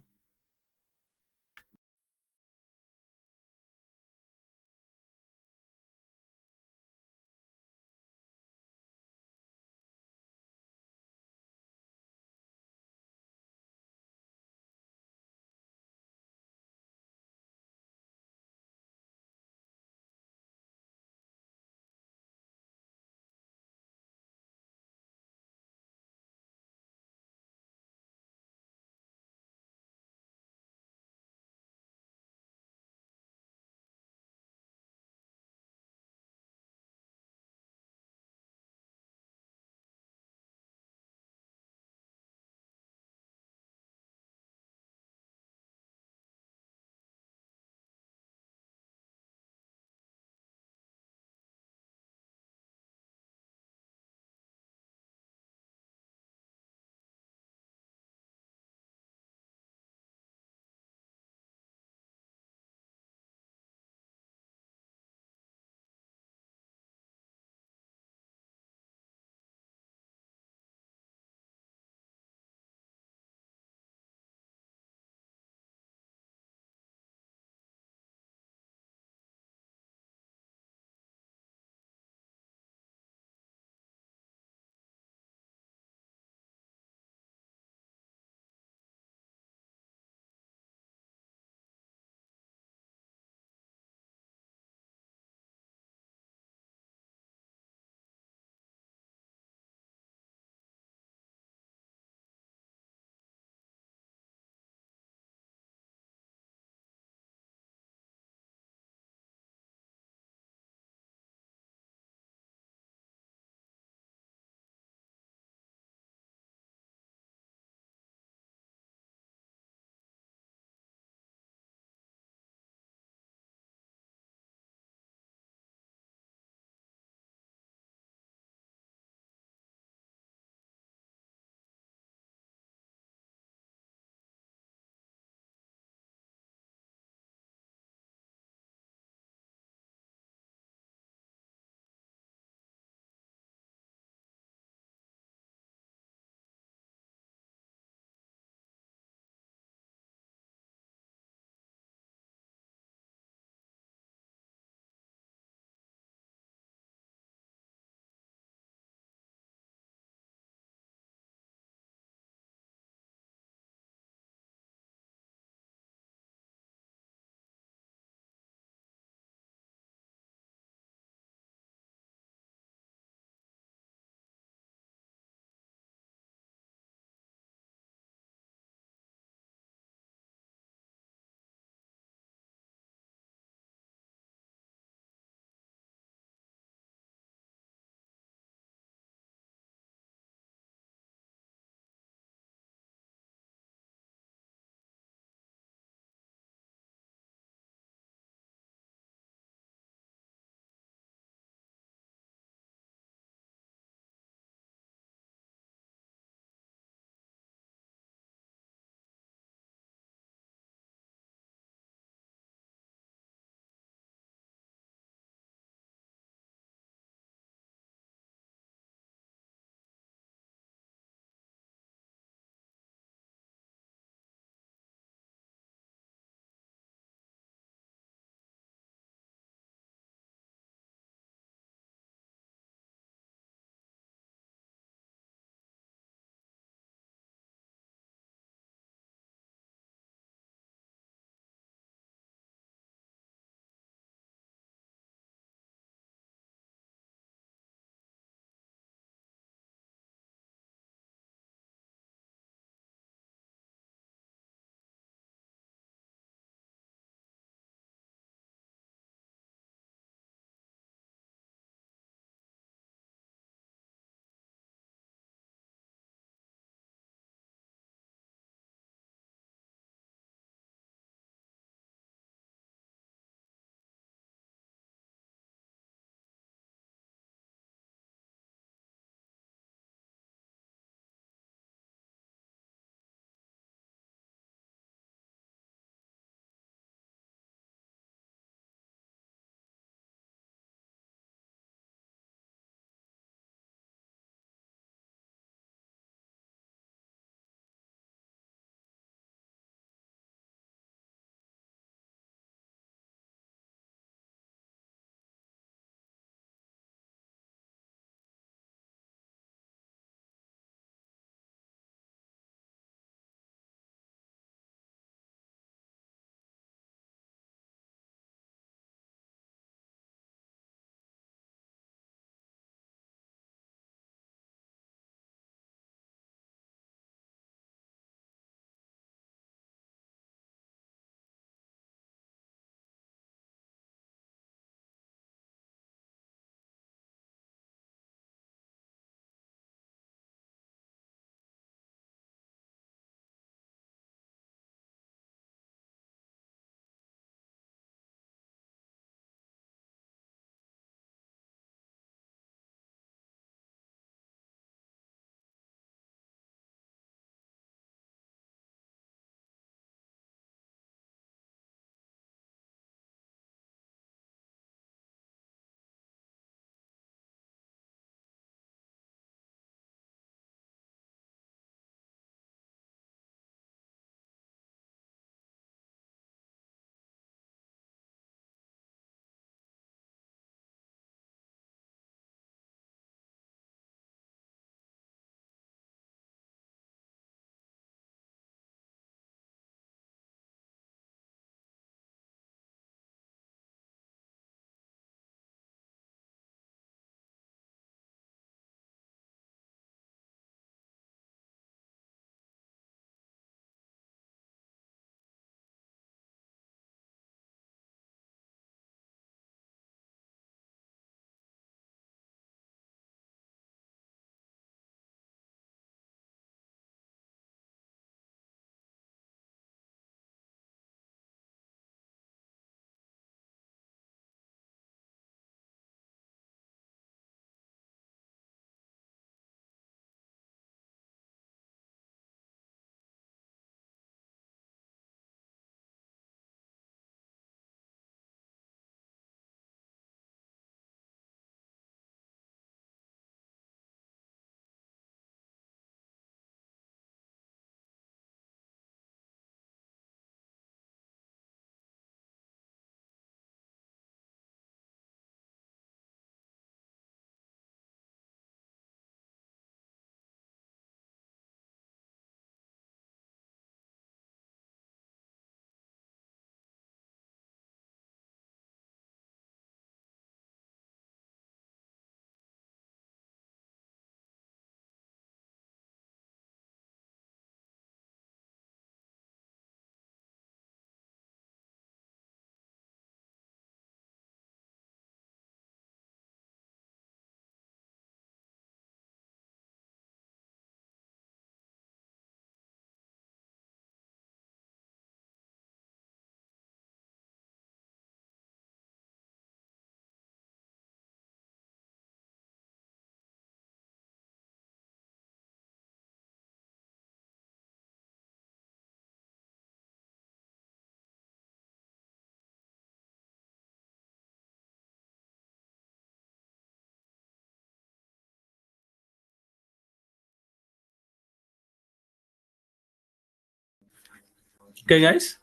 Okay, guys.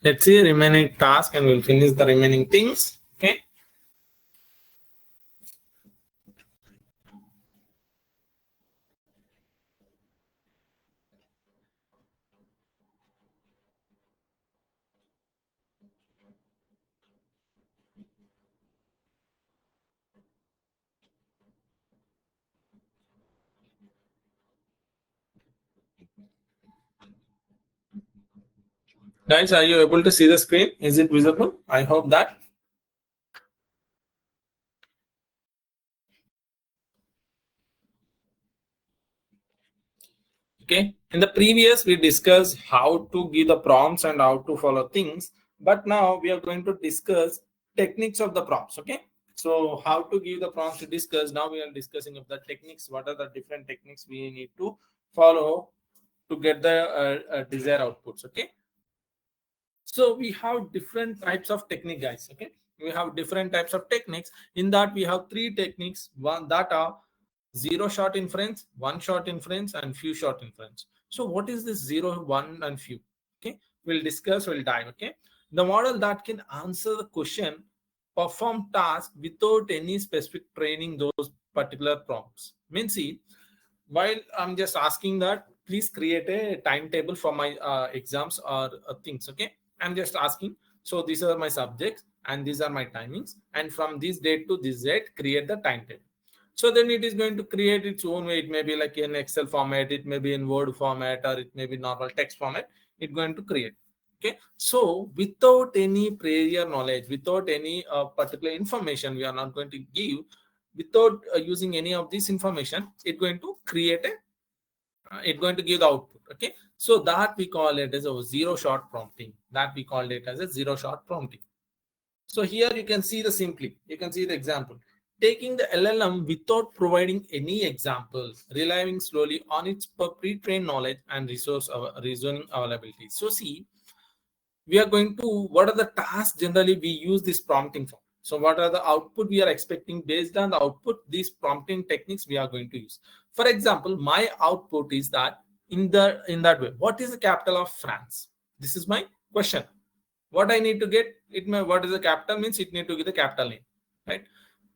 Let's see remaining task and we'll finish the remaining things. Okay. Guys, are you able to see the screen? Is it visible? I hope that. Okay. In the previous, we discussed how to give the prompts and how to follow things. But now we are going to discuss techniques of the prompts. Okay. So how to give the prompts to discuss. Now we are discussing of the techniques. What are the different techniques we need to follow to get the desired outputs? Okay. So we have different types of technique, guys. Okay. We have different types of techniques. In that we have three techniques. One that are zero shot inference, one shot inference, and few shot inference. So what is this zero, one, and few? Okay, we'll discuss, we'll dive. Okay, the model that can answer the question, perform task without any specific training those particular prompts. Means see, while I'm just asking that, please create a timetable for my exams or things. Okay, I'm just asking. So these are my subjects and these are my timings, and from this date to this date, create the timetable. So then it is going to create its own way. It may be like in Excel format, it may be in Word format, or it may be normal text format. It's going to create. Okay. So without any prior knowledge, without any particular information, we are not going to give. Without using any of this information, it's going to create a. It's going to give the output. Okay. So that we call it as a zero shot prompting. That we call it as a zero shot prompting. So here you can see the simply, you can see the example. Taking the LLM without providing any examples, relying slowly on its pre-trained knowledge and reasoning availability. So see, we are going to, what are the tasks generally we use this prompting for? So what are the output we are expecting based on the output, these prompting techniques we are going to use. For example, my output is that in that way, what is the capital of France? This is my question. What I need to get, it may, what is the capital means it need to get the capital name, right?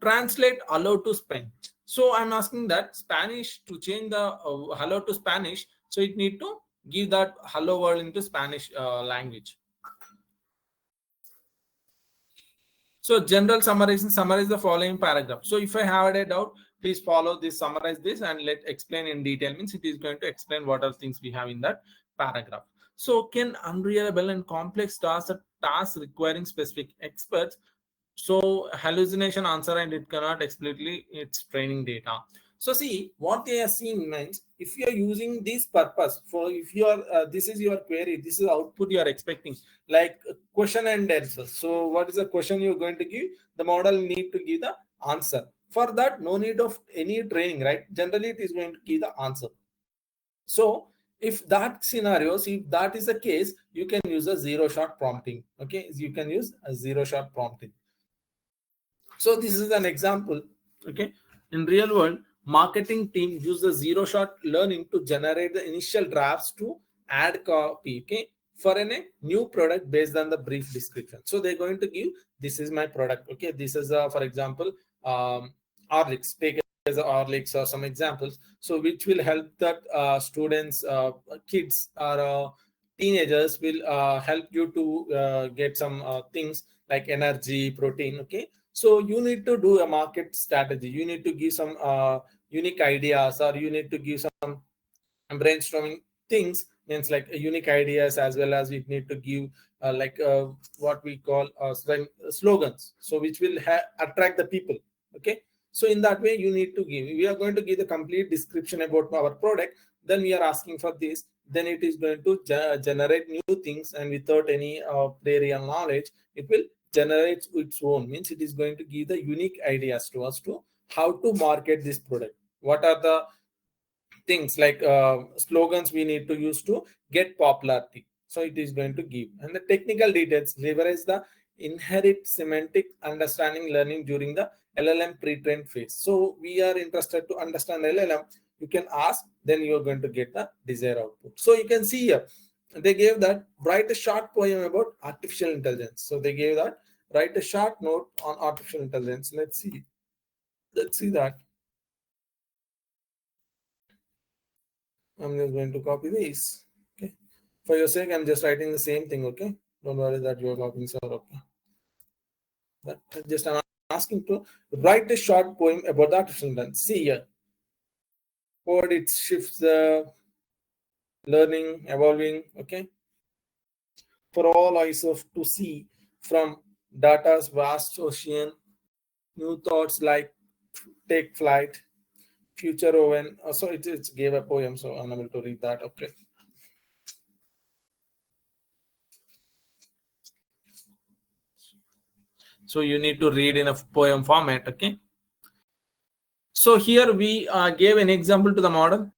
Translate hello to Spanish. So I'm asking that Spanish to change the hello to Spanish. So it need to give that hello word into Spanish language. So general summarization, summarize the following paragraph. So if I have a doubt, please follow this, summarize this, and let explain in detail. Means it is going to explain what are things we have in that paragraph. So can unreliable and complex tasks requiring specific experts. So hallucination answer and it cannot explicitly its training data. So see what they are seeing means if you are using this purpose for, if you are this is your query, this is output you are expecting, like question and answer. So what is the question you're going to give? The model need to give the answer. For that, no need of any training, right? Generally, it is going to give the answer. So if that scenarios, if that is the case, you can use a zero shot prompting. Okay, you can use a zero shot prompting. So this is an example. Okay, in real world, marketing team use the zero shot learning to generate the initial drafts to add copy. Okay, for a new product based on the brief description. So they're going to give, this is my product. Okay, this is for example, Horlicks. Take as Horlicks or some examples. So which will help that students, kids or teenagers will help you to get some things like energy, protein. Okay, so you need to do a market strategy. You need to give some unique ideas, or you need to give some brainstorming things. Means like unique ideas, as well as we need to give like what we call slogans. So which will attract the people. Okay. So in that way, you need to give. We are going to give the complete description about our product. Then we are asking for this. Then it is going to generate new things, and without any prior knowledge, it will generate its own. Means it is going to give the unique ideas to us to how to market this product. What are the things like slogans we need to use to get popularity? So it is going to give. And the technical details leverage the inherent semantic understanding learning during the LLM pre-trained phase. So we are interested to understand LLM. you can ask, then you're going to get the desired output. So you can see here, they gave that write a short poem about artificial intelligence. So they gave that write a short note on artificial intelligence. Let's see that. I'm just going to copy this. Okay. For your sake, I'm just writing the same thing. Okay. Don't worry that you're copying, sir. Okay. That just I'm asking to write a short poem about the artificial intelligence. See here. What it shifts the learning, evolving. Okay. For all eyes of to see from data's vast ocean, new thoughts like take flight, future oven. So it gave a poem, so I'm able to read that. Okay. So you need to read in a poem format. Okay. So here we gave an example to the model.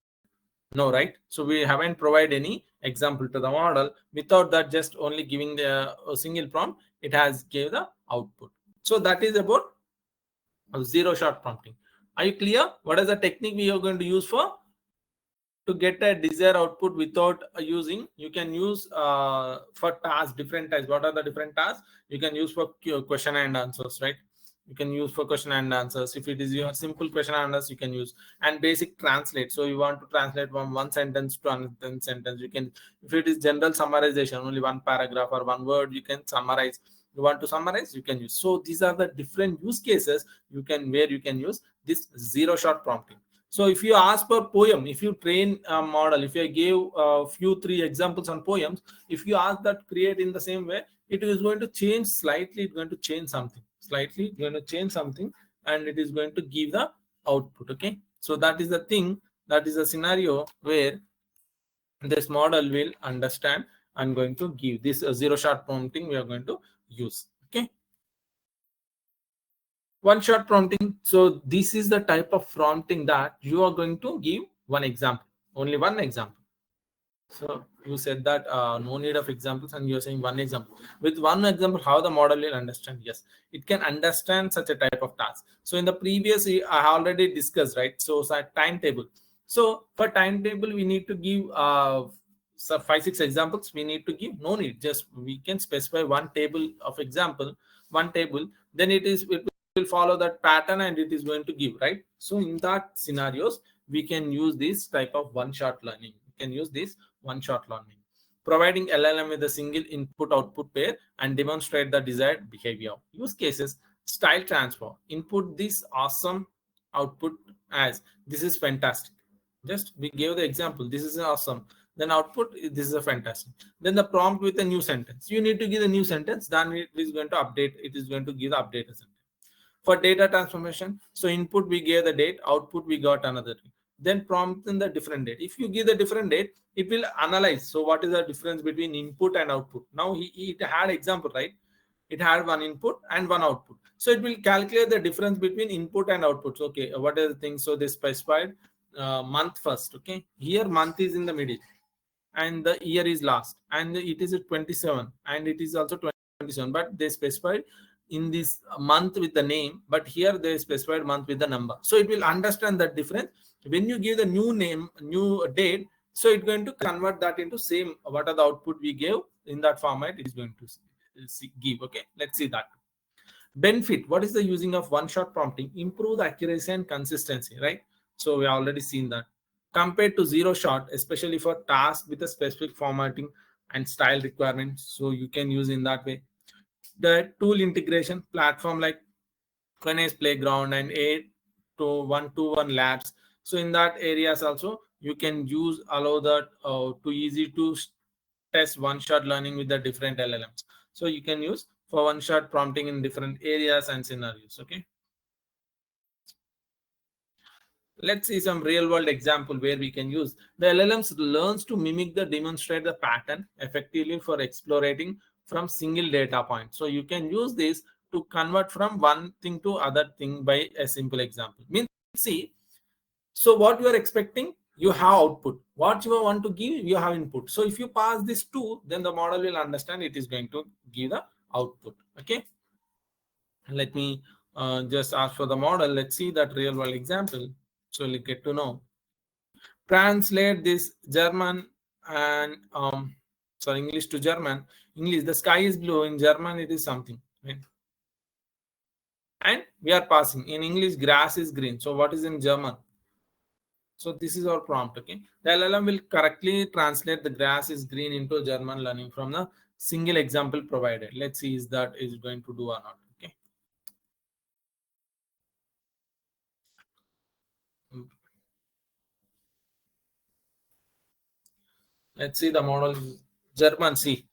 No, right? So we haven't provided any example to the model. Without that, just only giving the a single prompt, it has gave the output. So that is about zero shot prompting. Are you clear? What is the technique we are going to use for to get a desired output without using? You can use for tasks, different types. What are the different tasks you can use for question and answers, right? You can use for question and answers. If it is your simple question and answers, you can use, and basic translate. So you want to translate from one sentence to another sentence, you can. If it is general summarization, only one paragraph or one word, you can summarize. You want to summarize, you can use. So these are the different use cases you can, where you can use this zero shot prompting. So if you ask for poem, if you train a model, if you give a few 3 examples on poems, if you ask that create in the same way, it is going to change slightly. It's going to change something slightly, going to change something, and it is going to give the output. Okay. So that is the thing. That is a scenario where this model will understand and going to give this zero shot prompting we are going to use. Okay. One shot prompting. So this is the type of prompting that you are going to give one example, only one example. So you said that no need of examples, and you're saying one example. With one example, how the model will understand? Yes, it can understand such a type of task. So in the previous, I already discussed, right? So timetable. So for timetable, we need to give so 5-6 examples. We need to give, no need. Just we can specify one table of example, one table. Then it will follow that pattern, and it is going to give, right? So in that scenarios, we can use this type of one-shot learning. We can use this one-shot learning, providing LLM with a single input-output pair and demonstrate the desired behavior. Use cases: style transfer. Input this awesome, output as this is fantastic. Just we gave the example. This is awesome. Then output, this is a fantastic. Then the prompt with a new sentence. You need to give a new sentence. Then it is going to update. It is going to give the updated sentence. For data transformation, so input we gave the date, output we got another date. Then prompt in the different date. If you give the different date, it will analyze. So what is the difference between input and output? Now it had example, right? It had one input and one output. So it will calculate the difference between input and outputs. Okay, what are the things? So they specified month first. Okay, here month is in the middle and the year is last, and it is at 27, and it is also 27, but they specified in this month with the name, but here they specified month with the number. So it will understand that difference. When you give the new name, new date, so it's going to convert that into same what are the output we gave in that format. It is going to give. Okay, let's see that. Benefit: what is the using of one shot prompting? Improve the accuracy and consistency, right? So we already seen that compared to zero shot, especially for tasks with a specific formatting and style requirements. So you can use in that way. The tool integration platform like Quenes Playground and 8 to 1 labs. So in that areas also you can use, allow that to easy to test one shot learning with the different LLMs. So you can use for one shot prompting in different areas and scenarios. Okay. Let's see some real world example where we can use the LLMs learns to mimic the demonstrate the pattern effectively for exploring from single data point. So you can use this to convert from one thing to other thing by a simple example. Means see, so what you are expecting, you have output. What you want to give, you have input. So if you pass this two, then the model will understand it is going to give the output. Okay. Let me just ask for the model. Let's see that real world example. So we'll get to know. translate this German and sorry, English to German. English, the sky is blue. In German, it is something, right? And we are passing. In English, grass is green. So what is in German? So this is our prompt. Okay, the LLM will correctly translate the grass is green into German learning from the single example provided. Let's see is that is going to do or not. Okay. Let's see the model German. See,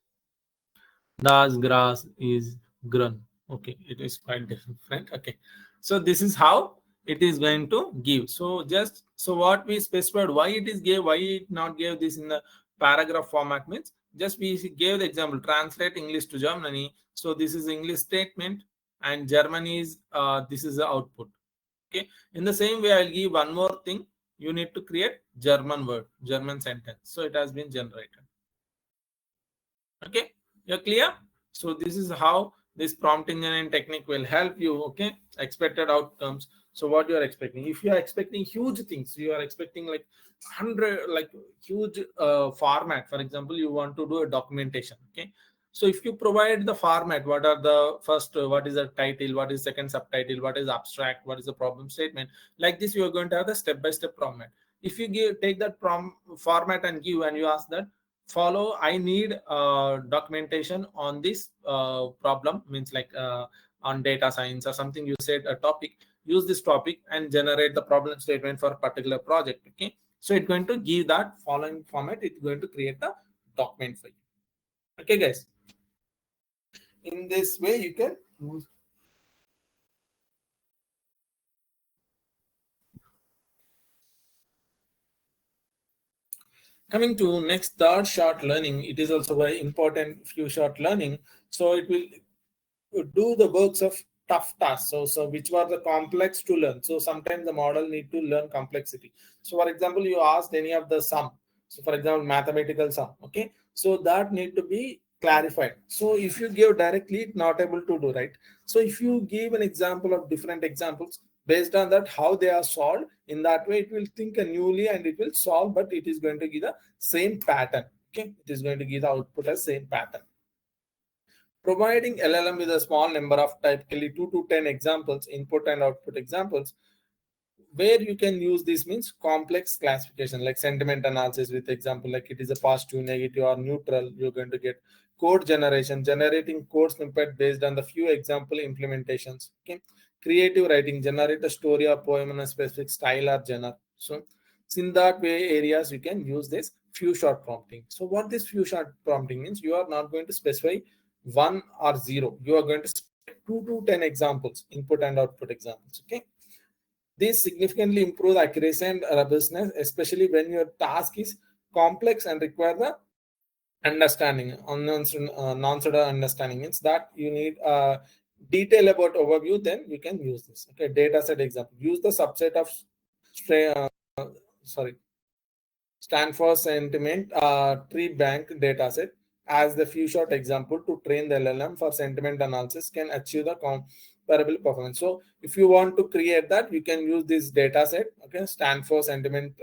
das grass is grün. Okay, it is quite different. Okay, so this is how it is going to give. So just so what we specified why it is gave, why it not gave this in the paragraph format means just we gave the example translate English to Germany. So this is English statement and German is this is the output. Okay, in the same way I'll give one more thing. You need to create German word, German sentence. So it has been generated. Okay, you're clear? So this is how this prompt engineering technique will help you. Okay, expected outcomes. So what you are expecting, if you are expecting huge things, you are expecting like 100 like huge format. For example, you want to do a documentation. Okay, so if you provide the format, what are the first what is the title, what is second subtitle, what is abstract, what is the problem statement, like this you are going to have the step-by-step format. If you take that format and give and you ask that follow, I need documentation on this problem, means like on data science or something, you said a topic, use this topic and generate the problem statement for a particular project. Okay, so it's going to give that following format, it's going to create the document for you. Okay guys, in this way you can use. Coming to next, third short learning, it is also very important few short learning. So it will do the works of tough tasks. So which were the complex to learn. So sometimes the model need to learn complexity. So for example, you asked any of the sum. So for example, mathematical sum. Okay, so that need to be clarified. So if you give directly, it's not able to do, right? So if you give an example of different examples based on that how they are solved, in that way it will think newly and it will solve, but it is going to give the same pattern. Okay, it is going to give the output as same pattern. Providing LLM with a small number of typically 2 to 10 examples, input and output examples, where you can use this means complex classification like sentiment analysis with example like it is a positive, negative or neutral. You're going to get code generation, generating code snippet based on the few example implementations. Okay, creative writing, generate a story or poem in a specific style or genre. So in that way areas you can use this few short prompting. So what this few short prompting means, you are not going to specify 1 or 0, you are going to specify 2 to 10 examples, input and output examples. Okay, this significantly improves accuracy and robustness, especially when your task is complex and require the understanding, non-sort understanding. Means that you need detail about overview, then you can use this. Okay, data set example. Use the subset of sorry, Stanford sentiment tree bank dataset as the few shot example to train the LLM for sentiment analysis can achieve the comparable performance. So if you want to create that, you can use this dataset. Okay, Stanford sentiment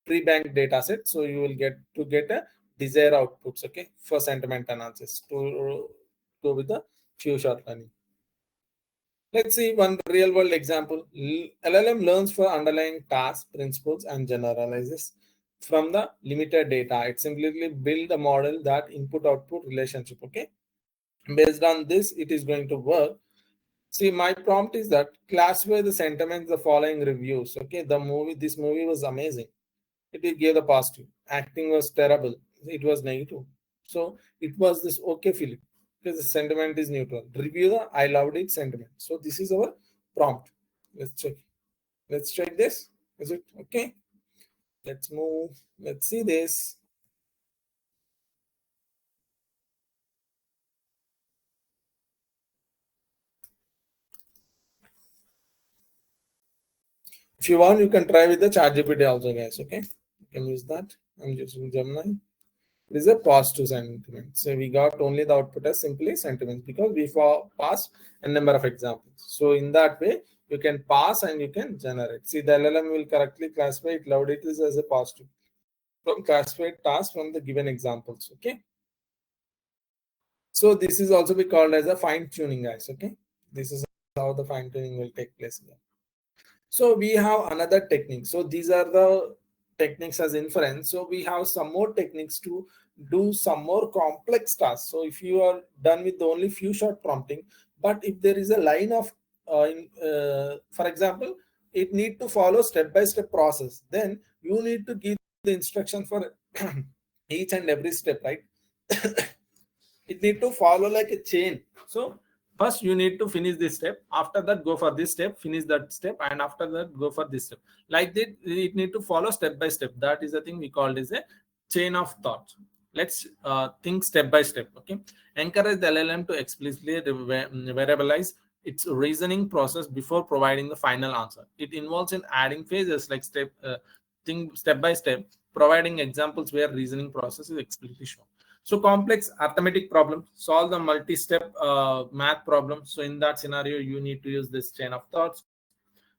tree bank dataset. So you will get a desired outputs. Okay, for sentiment analysis to go with the few shot learning. Let's see one real world example. LLM learns for underlying tasks, principles, and generalizes from the limited data. It simply build a model that input output relationship. Okay, based on this, it is going to work. See, my prompt is that classify the sentiments the following reviews. Okay, this movie was amazing. It will give the positive. Acting was terrible. It was negative. So it was this okay feeling because the sentiment is neutral. Review the I loved it sentiment. So this is our prompt. Let's check. Let's check this. Is it okay? Let's move. Let's see this. If you want, you can try with the ChatGPT also, guys. Okay, you can use that. I'm using Gemini. It is a positive sentiment. So we got only the output as simply sentiments because we passed a number of examples. So in that way, you can pass and you can generate. See, the LLM will correctly classify it, load it as a positive from classified task from the given examples. Okay. So this is also be called as a fine tuning, guys. Okay. This is how the fine tuning will take place here. So we have another technique. So these are the techniques as inference. So we have some more techniques to do some more complex tasks. So if you are done with only few short prompting, but if there is a line of, for example, it need to follow step-by-step process, then you need to give the instruction for each and every step, right? It need to follow like a chain. So first you need to finish this step, after that go for this step, finish that step, and after that go for this step. Like that, it need to follow step by step. That is the thing we called as a chain of thought. Let's think step by step. Okay. Encourage the LLM to explicitly variabilize its reasoning process before providing the final answer. It involves in adding phases like think step by step, providing examples where reasoning process is explicitly shown. So complex arithmetic problem, solve the multi-step math problem. So in that scenario, you need to use this chain of thoughts.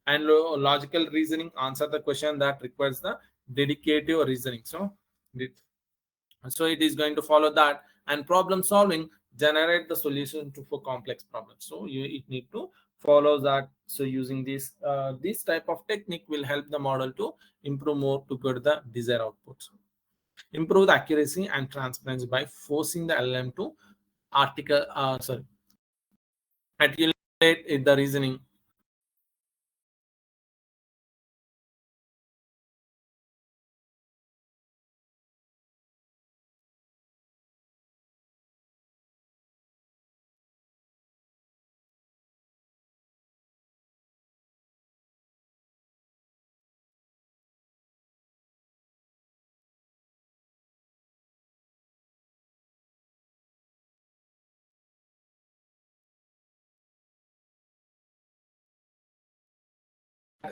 And logical reasoning, answer the question that requires the dedicative reasoning. So it is going to follow that. And problem solving, generate the solution for complex problems. So it need to follow that. So using this type of technique will help the model to improve more to get the desired outputs. Improve the accuracy and transparency by forcing the LLM to articulate the reasoning.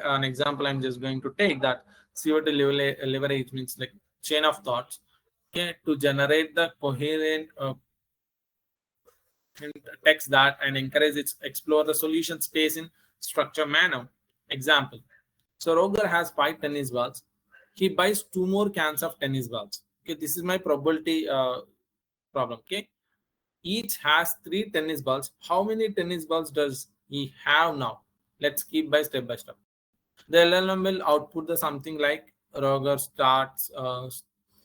An example I'm just going to take that CO2 leverage means like chain of thoughts. Okay, to generate the coherent text that and encourage it explore the solution space in structure manner. Example. So Roger has 5 tennis balls. He buys 2 more cans of tennis balls. Okay, this is my probability problem. Okay, each has 3 tennis balls. How many tennis balls does he have now? Let's keep by step by step. The LLM will output the something like Roger starts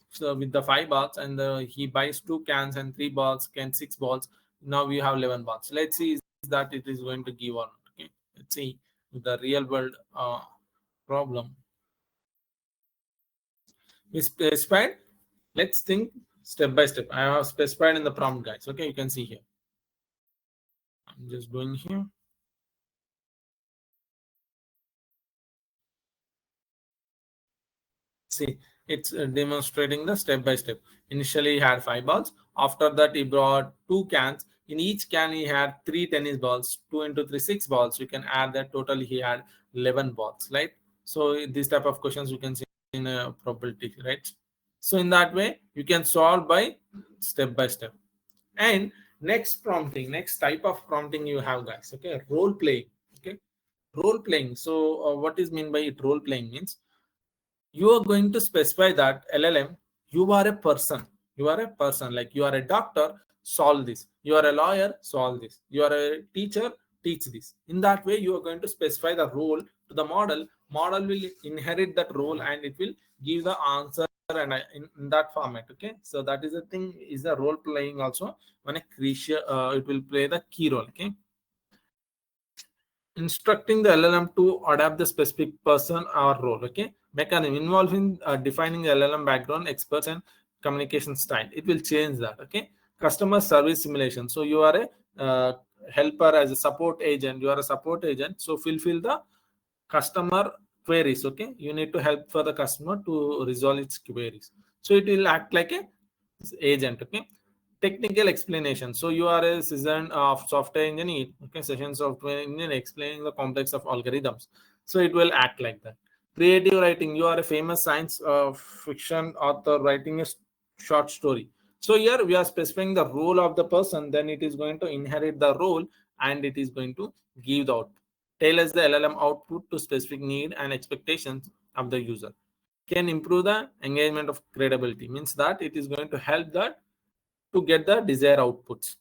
so with the 5 balls, and he buys 2 cans and 3 balls, can 6 balls. Now we have 11 balls. Let's see is that it is going to give or not. Okay, let's see the real world problem. We specified. Let's think step by step. I have specified in the prompt, guys. Okay, you can see here. I'm just going here. See, it's demonstrating the step by step. Initially, he had 5 balls. After that, he brought 2 cans. In each can, he had 3 tennis balls. 2 into 3, 6 balls. You can add that. Total, he had 11 balls, right? So this type of questions you can see in a probability, right? So in that way, you can solve by step. And next type of prompting you have, guys. Okay, role playing. Okay, role playing. So what is mean by it? Role playing means you are going to specify that LLM, you are a person. You are a person, like you are a doctor, solve this. You are a lawyer, solve this. You are a teacher, teach this. In that way, you are going to specify the role to the model. Model will inherit that role and it will give the answer and in that format. Okay, so that is the thing, is the role playing also when a creature it will play the key role. Okay, instructing the LLM to adapt the specific person or role. Okay, mechanism involving defining the LLM background, experts, and communication style. It will change that. Okay, customer service simulation. So you are a helper as a support agent. You are a support agent. So fulfill the customer queries. Okay, you need to help for the customer to resolve its queries. So it will act like a agent. Okay, technical explanation. So you are a seasoned software engineer. Okay, session software engineer explaining the complex of algorithms. So it will act like that. Creative writing. You are a famous science fiction author writing a short story. So here we are specifying the role of the person. Then it is going to inherit the role and it is going to give the output. tailors the LLM output to specific need and expectations of the user. Can improve the engagement of credibility, means that it is going to help that to get the desired outputs.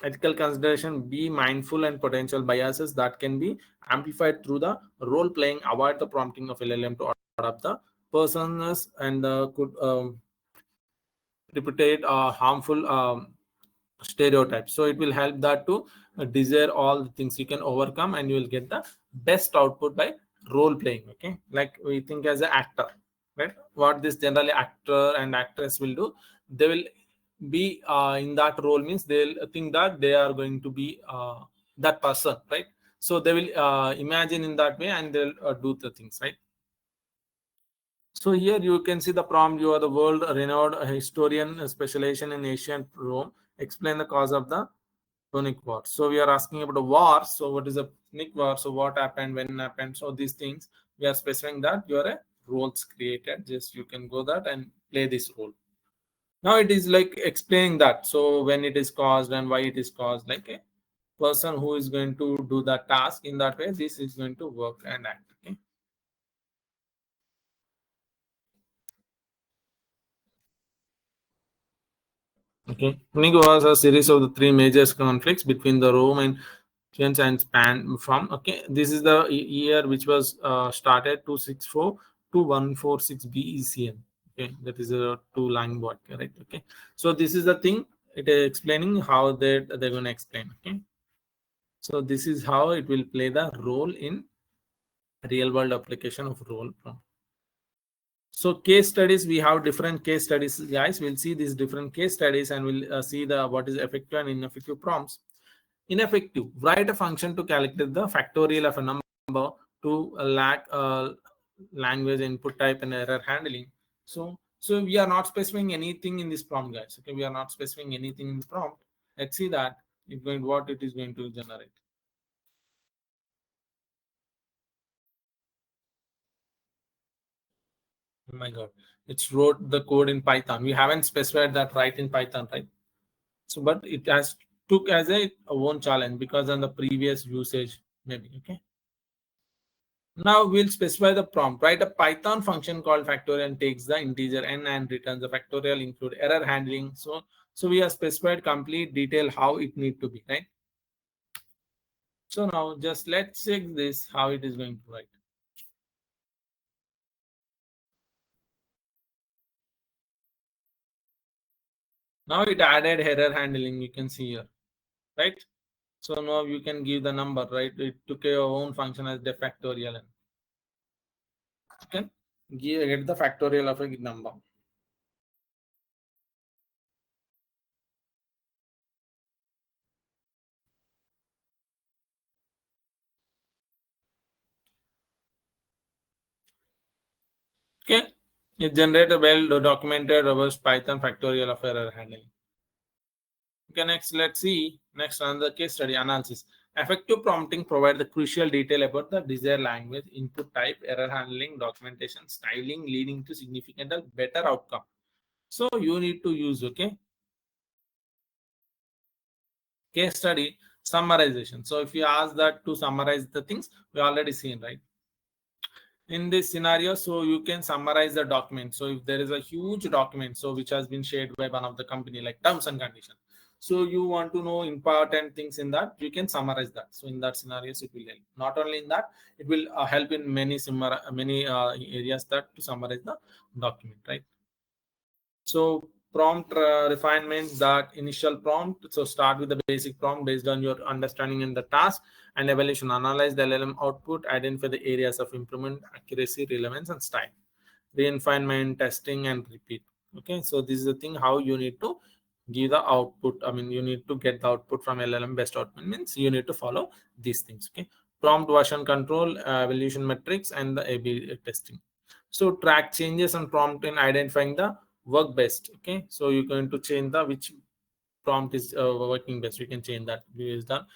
Ethical consideration, be mindful and potential biases that can be amplified through the role playing. Avoid the prompting of LLM to adopt the personas and could reputate harmful stereotypes. So it will help that to desire all the things you can overcome, and you will get the best output by role playing. Okay, like we think as an actor, right? What this generally actor and actress will do, they will be in that role, means they'll think that they are going to be that person, right? So they will imagine in that way, and they'll do the things, right? So here you can see the prompt. You are the world renowned historian, specialization in ancient Rome. Explain the cause of the Punic War. So we are asking about the war. So what is a Punic War? So what happened, when happened? So these things we are specifying that you are a roles created. Just you can go that and play this role. Now it is like explaining that. So when it is caused and why it is caused, like a person who is going to do the task in that way, this is going to work and act. Okay. Okay. Punic was a series of the three major conflicts between the Roman and span from. Okay, this is the year which was started 264 to 146 BECN. Okay, that is a two line word, correct? Okay, so this is the thing. It is explaining how they're going to explain. Okay, so this is how it will play the role in real world application of role prompt. So case studies, we have different case studies, guys. We'll see these different case studies, and we'll see the what is effective and ineffective prompts. Ineffective, write a function to calculate the factorial of a number to lack language input type and error handling. So we are not specifying anything in this prompt, guys. Okay, we are not specifying anything in the prompt. Let's see that what it is going to generate. Oh my god, it's wrote the code in Python. We haven't specified that write in Python, right? So but it has took as a own challenge because on the previous usage maybe. Okay, now we'll specify the prompt. Write a Python function called factorial takes the integer n and returns the factorial, include error handling. So we have specified complete detail how it need to be, right? So now just let's check this how it is going to write. Now it added error handling, you can see here, right? So now you can give the number, right? It took your own function as de factorial, and you can get the factorial of a number. Okay, it generated a well documented robust Python factorial of error handling. Okay, next let's see next another case study analysis. Effective prompting provide the crucial detail about the desired language, input type, error handling, documentation, styling, leading to significant better outcome. So you need to use, okay, case study summarization. So if you ask that to summarize the things, we already seen, right? In this scenario, so you can summarize the document. So if there is a huge document, so which has been shared by one of the company like terms and conditions, so you want to know important things in that, you can summarize that. So in that scenarios it will help. Not only in that, it will help in many similar many areas that to summarize the document, right? So prompt refinement, that initial prompt. So start with the basic prompt based on your understanding in the task and evaluation. Analyze the LLM output, identify the areas of improvement, accuracy, relevance, and style. Refinement, testing, and repeat. Okay, so this is the thing how you need to give the output. I mean, you need to get the output from LLM. Best output means you need to follow these things. Okay, prompt version control, evaluation metrics, and the A/B testing. So track changes and prompt in identifying the work best. Okay, so you're going to change the which prompt is working best. You can change that based on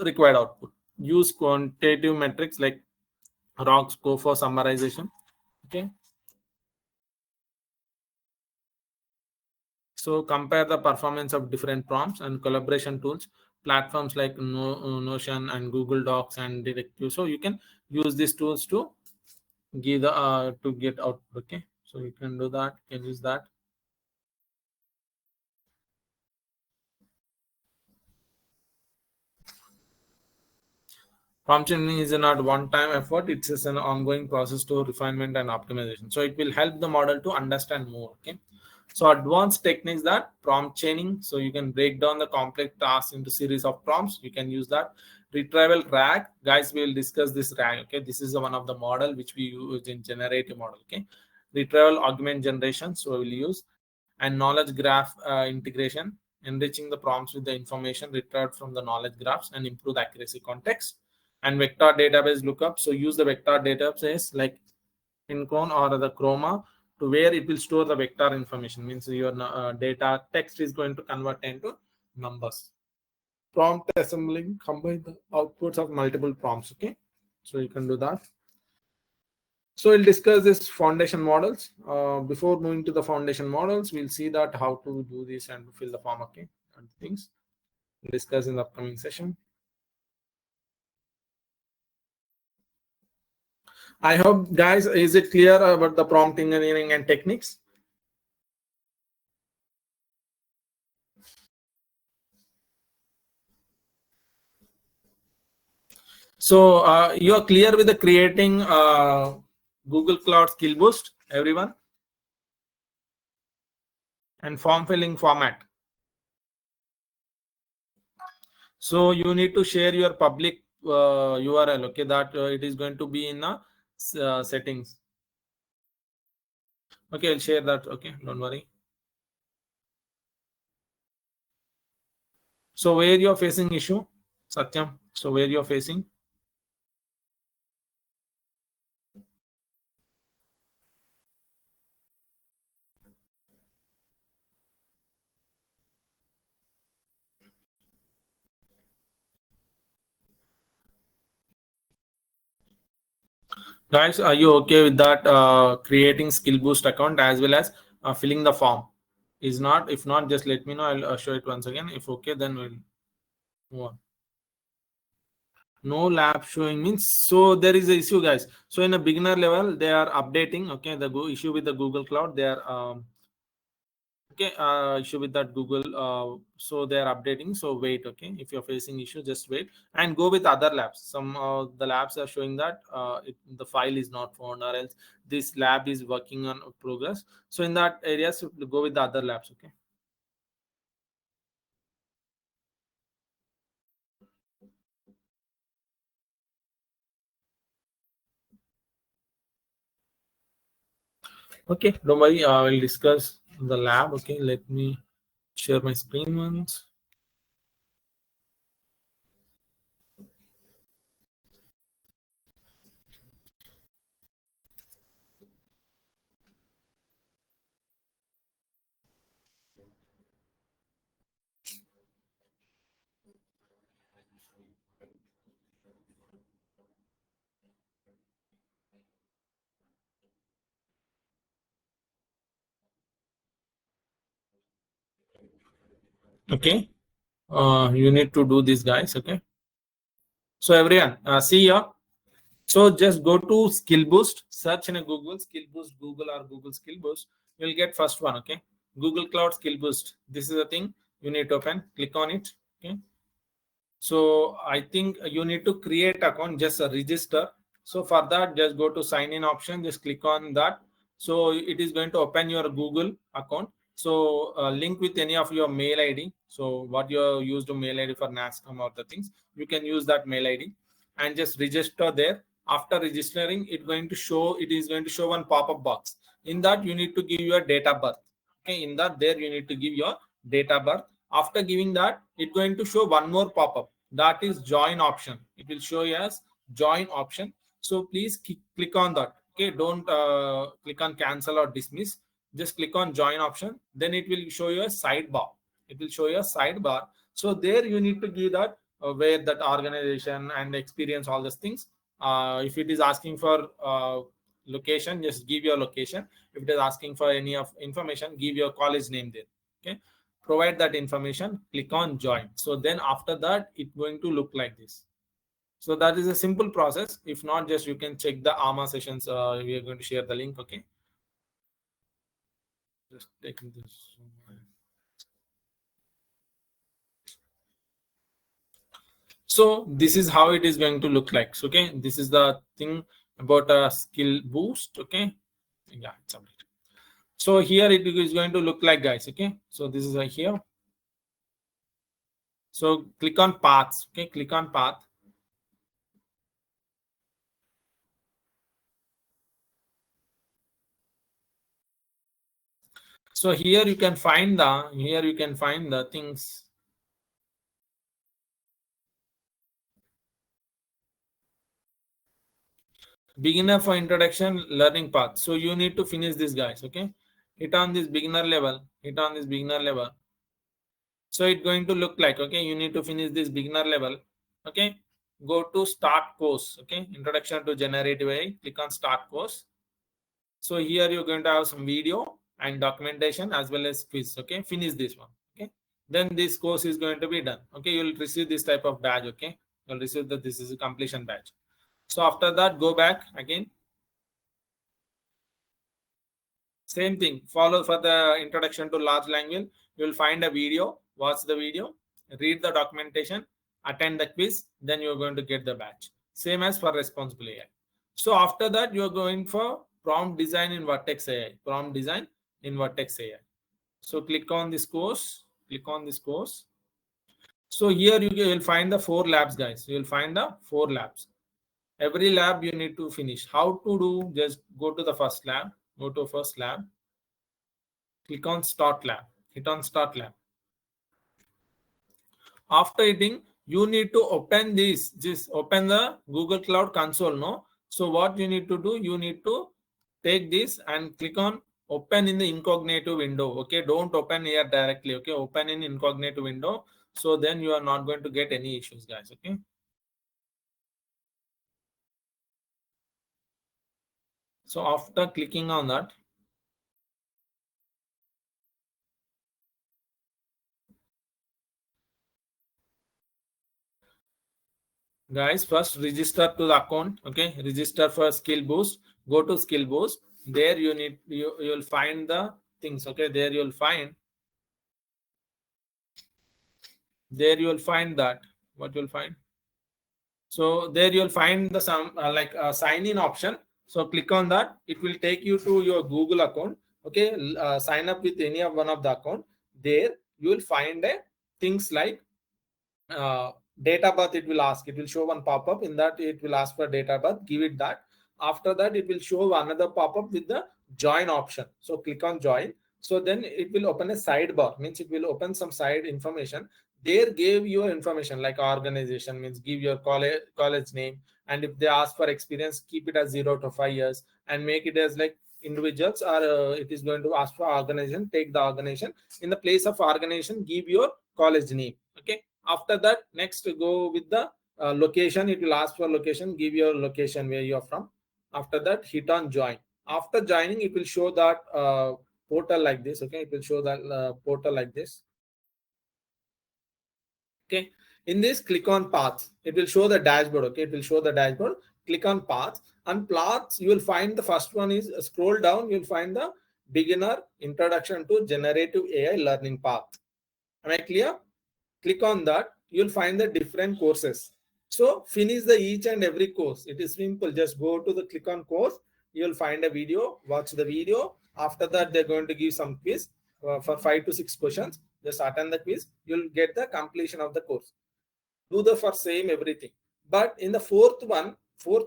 required output. Use quantitative metrics like ROC score for summarization. Okay, so compare the performance of different prompts and collaboration tools. platforms like Notion and Google Docs and Directive. So you can use these tools to give the to get out. Okay, so you can do that. You can use that. Prompt engineering is not one-time effort. It's just an ongoing process to refinement and optimization. So it will help the model to understand more. Okay. So advanced techniques that prompt chaining. So you can break down the complex tasks into series of prompts. You can use that. Retrieval RAG. Guys, we will discuss this RAG. Okay. This is one of the model which we use in generative model. Okay. Retrieval augment generation. So we will use and knowledge graph integration, enriching the prompts with the information retrieved from the knowledge graphs and improve the accuracy context. And vector database lookup. So use the vector database like Incon or the Chroma to where it will store the vector information. Means your data text is going to convert into numbers. Prompt assembling, combine the outputs of multiple prompts. Okay, so you can do that. So we'll discuss this foundation models. Before moving to the foundation models, we'll see that how to do this and fill the form. Okay, and things we'll discuss in the upcoming session. I hope, guys, is it clear about the prompt engineering and techniques? So you are clear with the creating Google Cloud Skill Boost, everyone, and form filling format. So you need to share your public URL. Okay, that it is going to be in the settings. Okay, I'll share that. Okay, don't worry. So where you're facing issue, Satyam? So where you're facing? Guys, are you okay with that? Creating Skill Boost account as well as filling the form. Is not? If not, just let me know. I'll show it once again. If okay, then we'll move on. No lab showing means so there is a issue, guys. So in a beginner level, they are updating. Okay, the issue with the Google Cloud, they are okay, issue with that Google, so they are updating. So wait, okay, if you're facing issue, just wait and go with other labs. Some the labs are showing that the file is not found, or else this lab is working on progress. So in that areas, go with the other labs. Okay. Okay, don't worry, I will discuss the lab. Okay, let me share my screen once. Okay, you need to do this, guys. Okay, so everyone, see here. So just go to Skill Boost, search in a Google Skill Boost, Google or Google Skill Boost. You'll get first one. Okay, Google Cloud Skill Boost. This is the thing you need to open. Click on it. Okay. So I think you need to create account, just register. So for that, just go to sign in option, just click on that. So it is going to open your Google account. So link with any of your mail ID. So what you used to mail ID for Nasscom or the things, you can use that mail ID and just register there. After registering, it is going to show one pop-up box. In that, you need to give your date of birth. Okay, in that there you need to give your date of birth. After giving that, it's going to show one more pop-up, that is join option. It will show you as join option. So please click on that. Okay, don't click on cancel or dismiss. Just click on join option. Then it will show you a sidebar. It will show you a sidebar. So there you need to give that where that organization and experience, all these things. If it is asking for location, just give your location. If it is asking for any of information, give your college name there. Okay. provide that information, click on join. So then after that, it's going to look like this. So that is a simple process. If not, just you can check the AMA sessions. We are going to share the link. Okay. Just taking this. So this is how it is going to look like. So, okay, this is the thing about a skill boost. Okay, yeah, it's updated. So here it is going to look like, guys. Okay, so this is here. So click on paths. Okay, click on path. So here you can find the things. Beginner for introduction learning path. So you need to finish this, guys. Okay, hit on this beginner level. Hit on this beginner level. So it's going to look like, okay, you need to finish this beginner level. Okay, go to start course. Okay, introduction to generative AI. Click on start course. So here you're going to have some video and documentation as well as quiz. Okay, finish this one. Okay, then this course is going to be done. Okay, you'll receive this type of badge. Okay, you'll receive that this is a completion badge. So after that, go back again. Same thing, follow for the introduction to large language. You'll find a video, watch the video, read the documentation, attend the quiz, then you're going to get the badge. Same as for responsible AI. So after that, you're going for prompt design in Vertex AI. Prompt design in Vertex AI. So click on this course, click on this course. So here you will find the 4 labs, guys. You will find the 4 labs. Every lab you need to finish. How to do? Just go to the first lab, go to first lab, click on start lab, hit on start lab. After hitting, you need to open this, just open the Google Cloud Console. No, so what you need to do, you need to take this and click on open in the incognito window. Okay, don't open here directly. Okay, open in incognito window. So then you are not going to get any issues, guys. Okay. So after clicking on that, guys, first register to the account. Okay, register for skill boost. Go to skill boost. There you'll find the things. Okay, there you'll find that what you'll find. So there you'll find the some sign in option. So click on that. It will take you to your Google account. Okay, sign up with any of one of the account. There you will find a things like date of birth. It will ask, it will show one pop-up. In that it will ask for date of birth, give it that. After that it will show another pop-up with the join option. So click on join. So then it will open a sidebar, means it will open some side information. There give your information like organization, means give your college name, and if they ask for experience, keep it as 0 to 5 years and make it as like individuals, or it is going to ask for organization, take the organization. In the place of organization, give your college name. Okay, after that, next go with the location. It will ask for location, give your location where you are from. After that, hit on join. After joining, it will show that portal like this. Okay, it will show that portal like this. Okay, in this, click on paths. It will show the dashboard. Okay, it will show the dashboard. Click on paths, and paths you will find the first one is scroll down. You'll find the beginner introduction to generative AI learning path. Am I clear? Click on that. You'll find the different courses. So finish the each and every course. It is simple. Just go to the click on course. You'll find a video. Watch the video. After that, they're going to give some quiz for 5 to 6 questions. Just attend the quiz. You'll get the completion of the course. Do the for same everything. But in the fourth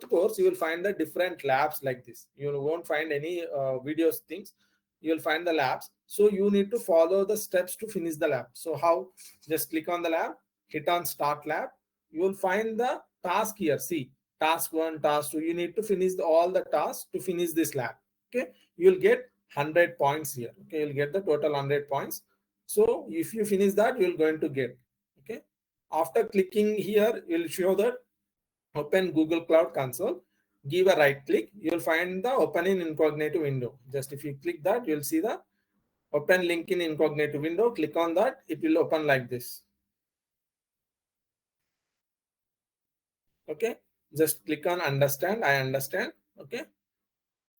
course, you will find the different labs like this. You won't find any videos things. You'll find the labs. So you need to follow the steps to finish the lab. So how? Just click on the lab, hit on start lab. You will find the task here. See, task 1, task 2. You need to finish all the tasks to finish this lab. Okay, you'll get 100 points here. Okay, you'll get the total 100 points. So if you finish that, you're going to get. Okay, after clicking here, you'll show that open Google Cloud Console. Give a right click. You'll find the open in incognito window. Just if you click that, you'll see the Open link in incognito window. Click on that. It will open like this. Okay. Just click on understand. I understand. Okay.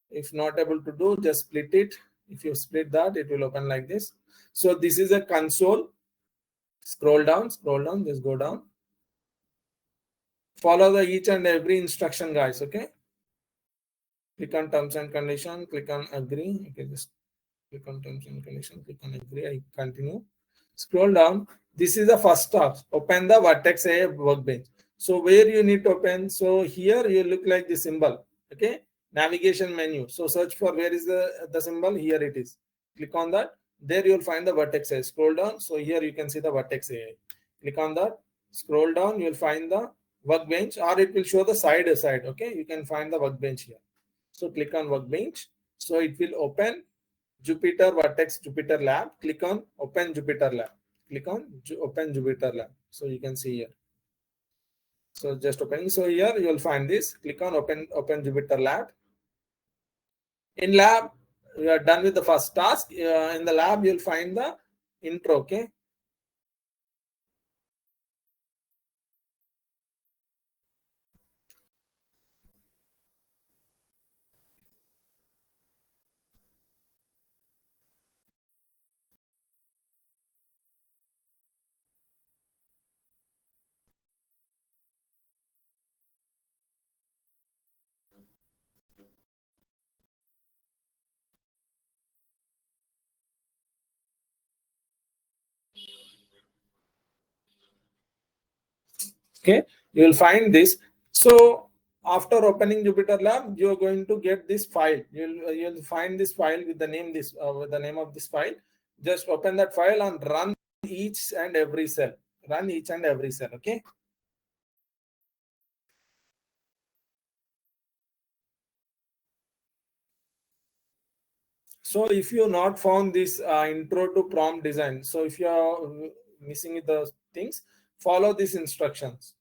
If not able to do, just split it. If you split that, it will open like this. So this is a console. Scroll down, just go down. Follow the each and every instruction, guys. Okay. Click on terms and condition. Click on agree. Okay, just click on terms and condition. Click on agree. I continue. Scroll down. This is the first task. Open the vertex A workbench. So where you need to open? So here you look like the symbol. Okay. Navigation menu. So search for where is the symbol. Here it is. Click on that. There you will find the vertex A. Scroll down. So here you can see the vertex A. Click on that. Scroll down. You will find the workbench, or it will show the side. Okay. You can find the workbench here. So click on workbench. So it will open Jupyter Vertex Jupyter Lab. Click on open Jupyter Lab. Click on open Jupyter Lab. So you can see here. So just opening. So here you will find this. Click on open Jupyter Lab. In lab, you are done with the first task. In the lab, you'll find the intro. Okay. Okay, you will find this. So after opening Jupyter Lab, you are going to get this file. You'll find this file with the name with the name of this file. Just open that file and run each and every cell. Run each and every cell. Okay. So if you not found this intro to prompt design, so if you are missing the things, follow these instructions.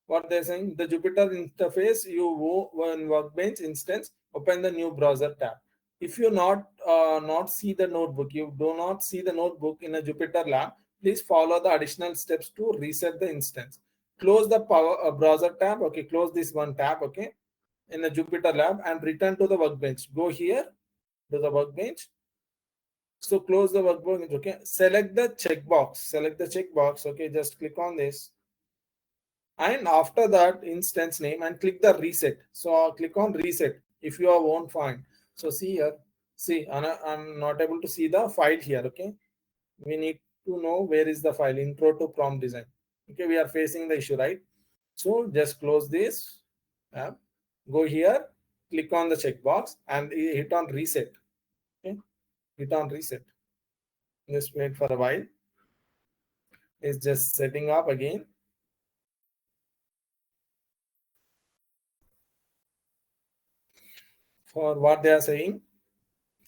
What they're saying, the Jupyter interface, one workbench instance, open the new browser tab. If you not see the notebook, you do not see the notebook in a Jupyter Lab, please follow the additional steps to reset the instance. Close the browser tab. Okay, close this one tab. Okay, in the Jupyter Lab, and return to the workbench. Go here to the workbench. So close the workbench. Okay, select the checkbox. Select the checkbox. Okay, just click on this. And after that instance name and click the reset. So click on reset if you won't find. So see here, see I'm not able to see the file here. Okay, we need to know where is the file intro to prompt design. Okay, we are facing the issue, right? So just close this app, go here, click on the checkbox and hit on reset. Okay, hit on reset. Just wait for a while. It's just setting up again. For what they are saying,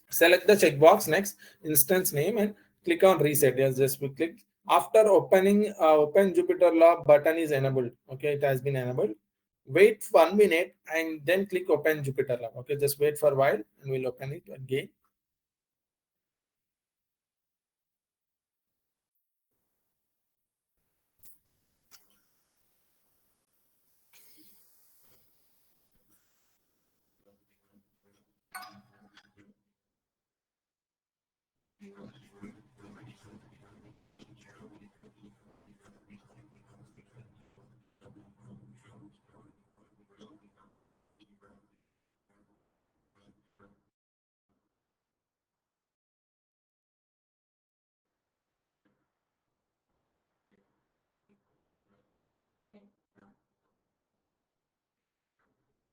select the checkbox, next instance name, and click on reset. Yes, just click. After opening open Jupyter Lab button is enabled. Okay, it has been enabled. Wait 1 minute and then click open Jupyter Lab. Okay, just wait for a while and we'll open it again.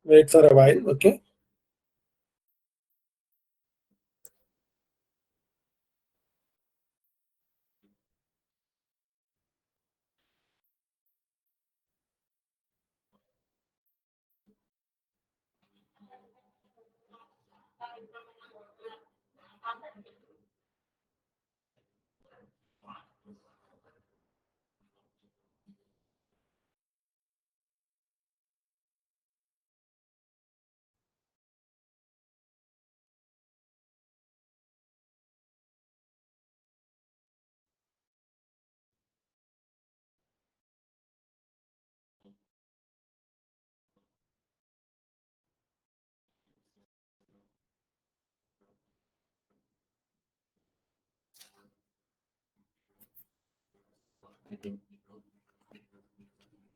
Wait for a while. Okay.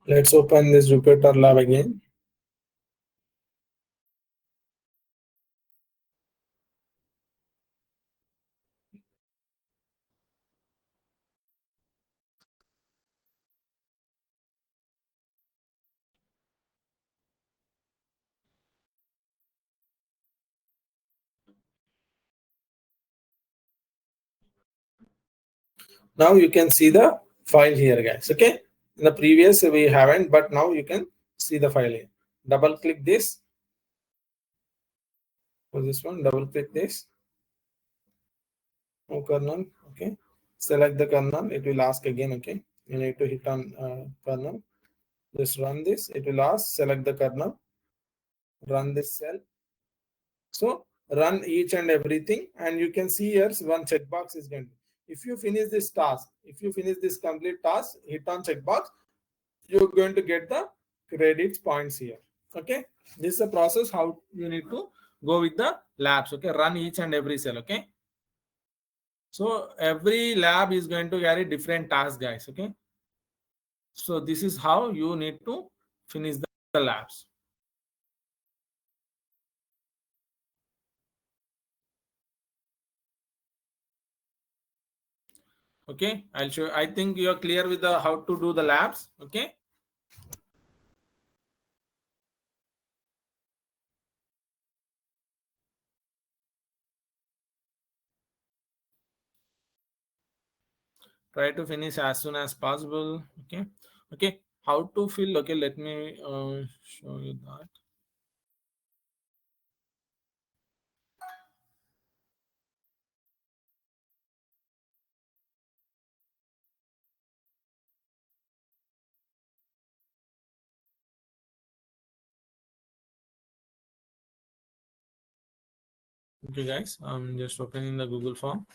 Let's open this Jupyter Lab again. Now you can see the file here, guys. Okay, in the previous we haven't, but now you can see the file here. Double click this. For this one, double click this. Oh, kernel. Okay, select the kernel. It will ask again. Okay, you need to hit on kernel. Just run this. It will ask, select the kernel, run this cell. So run each and everything, and you can see here one checkbox is going to. If you finish this task, if you finish this complete task, hit on checkbox, you're going to get the credits points here. Okay, this is the process how you need to go with the labs. Okay, run each and every cell. Okay, so every lab is going to carry different tasks, guys. Okay, so this is how you need to finish the labs. Okay, I'll show. I think you are clear with the how to do the labs. Okay. Try to finish as soon as possible. Okay. Okay, how to fill? Okay, let me show you that. Okay, guys, I'm just opening the Google form.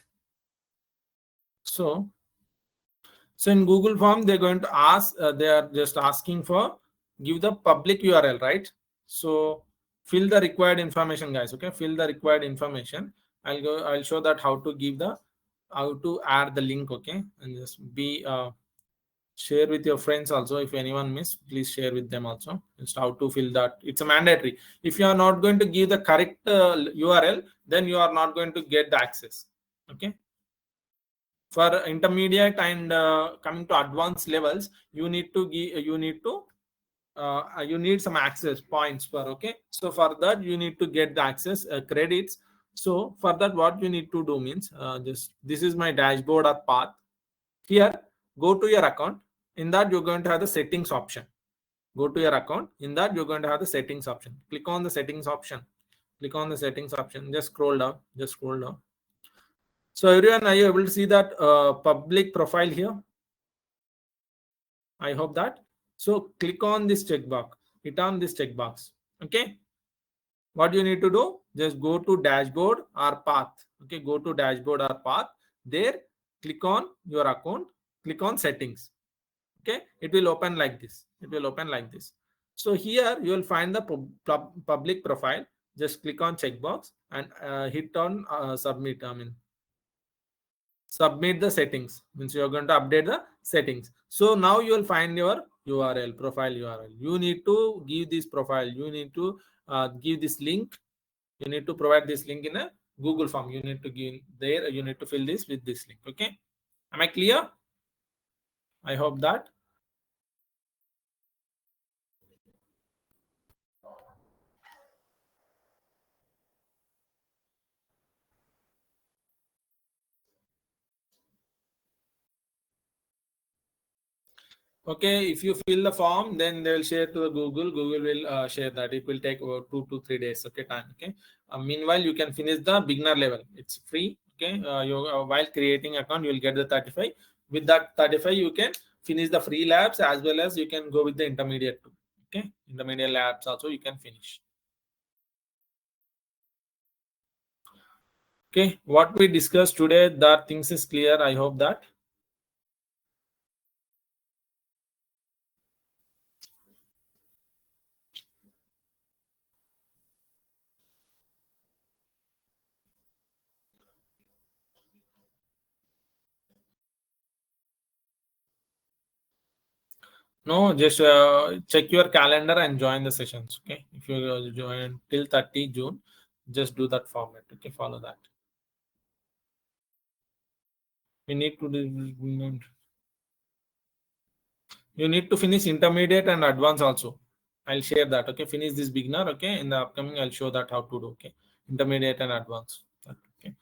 So in Google form, they're going to ask, they are just asking for give the public URL, right? So fill the required information, guys. Okay, fill the required information. I'll show that how to give the, how to add the link. Okay, and just be share with your friends also. If anyone miss, please share with them also. Just how to fill that. It's a mandatory. If you are not going to give the correct URL, then you are not going to get the access. Okay, for intermediate and coming to advanced levels, you need to give, you need some access points for. Okay, so for that you need to get the access credits. So for that, what you need to do means, just this is my dashboard or path. Here, go to your account. In that, you're going to have the settings option. Go to your account. In that, you're going to have the settings option. Click on the settings option. Click on the settings option. Just scroll down. Just scroll down. So everyone, are you able to see that public profile here? I hope that. So click on this checkbox. Hit on this checkbox. Okay. What you need to do? Just go to dashboard or path. Okay. Go to dashboard or path. There, click on your account. Click on settings. Okay, it will open like this. It will open like this. So here you will find the public profile. Just click on checkbox and hit on submit. I mean, submit the settings. Means you are going to update the settings. So now you will find your URL, profile URL. You need to give this profile. You need to give this link. You need to provide this link in a Google form. You need to give there. You need to fill this with this link. Okay, am I clear? I hope that. Okay, if you fill the form, then they will share to the Google. Google will share that. It will take about 2 to 3 days. Okay, time. Okay. Meanwhile, you can finish the beginner level. It's free. Okay. While creating account, you will get the 35. With that 35, you can finish the free labs as well as you can go with the intermediate too. Okay, intermediate labs also you can finish. Okay, what we discussed today, that things is clear. I hope that. No, just check your calendar and join the sessions. Okay, if you join till 30 June, just do that format. Okay, follow that. We need to do. You need to finish intermediate and advanced also. I'll share that. Okay, finish this beginner. Okay, in the upcoming, I'll show that how to do. Okay, intermediate and advanced. Okay,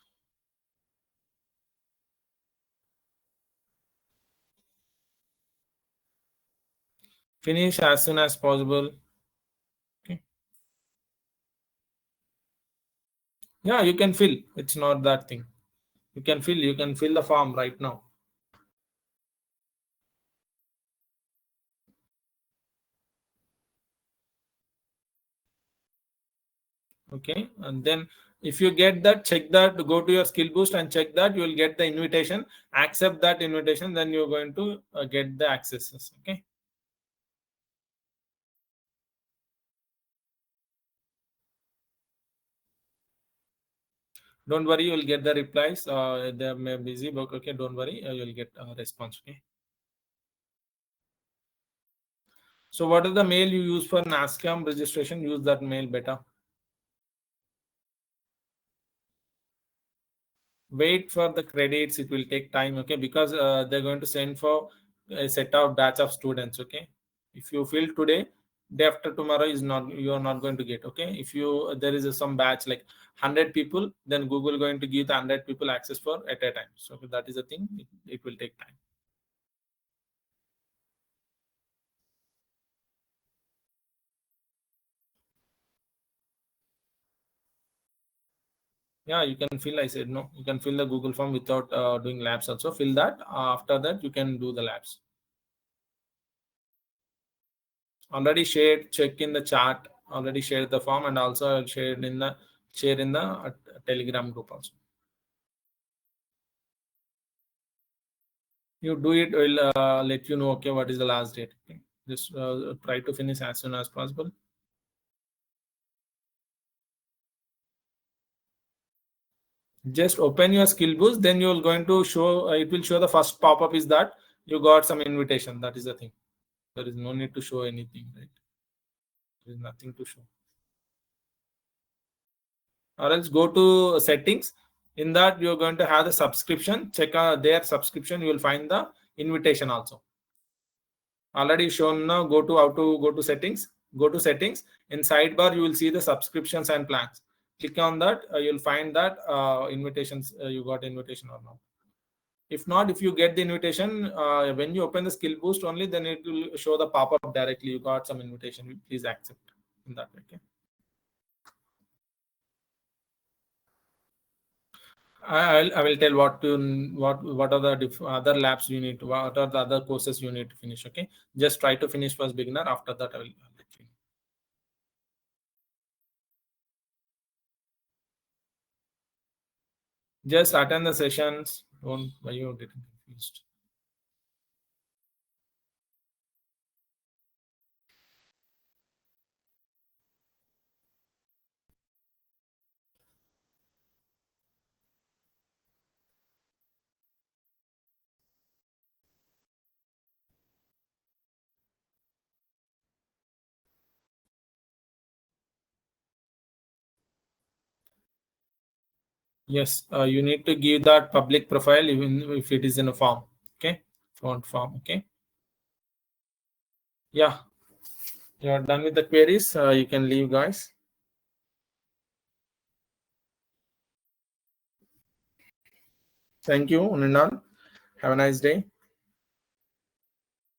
finish as soon as possible. Okay, yeah, you can fill. It's not that thing. You can fill. You can fill the form right now. Okay, and then if you get that, check that, go to your skill boost and check that, you will get the invitation. Accept that invitation, then you're going to get the accesses. Okay, don't worry, you'll get the replies. They may busy, but okay, don't worry, you'll get a response. Okay, so what is the mail you use for Nasscom registration? Use that mail better. Wait for the credits, it will take time. Okay, because they're going to send for a set of batch of students. Okay, if you fill today, day after tomorrow is not, you are not going to get. Okay, if you there is some batch like 100 people, then Google going to give the 100 people access for at a time. So that is the thing, it will take time. Yeah, you can fill, I said no, you can fill the Google form without doing labs also. Fill that, after that you can do the labs. Already shared, check in the chat. Already shared the form, and also shared in the Telegram group also. You do it, will let you know. Okay, what is the last date? Okay. Just try to finish as soon as possible. Just open your skill boost, then you will going to show. It will show the first pop up is that you got some invitation. That is the thing. There is no need to show anything, right? There is nothing to show. Or else go to settings. In that you're going to have the subscription. Check their subscription. You will find the invitation also. Already shown. Now go to how to go to settings. Go to settings. In sidebar you will see the subscriptions and plans. Click on that. You'll find that invitations. You got invitation or not. If not, if you get the invitation, when you open the skill boost only, then it will show the pop-up directly. You got some invitation. Please accept in that way. Okay. I will tell what are the other labs you need to, what are the other courses you need to finish. Okay, just try to finish first beginner. After that, I will let you know. Just attend the sessions. Don't why you getting confused. Yes, you need to give that public profile even if it is in a form. Okay, font form. Okay. Yeah, you are done with the queries. You can leave, guys. Thank you, Ninal. Have a nice day.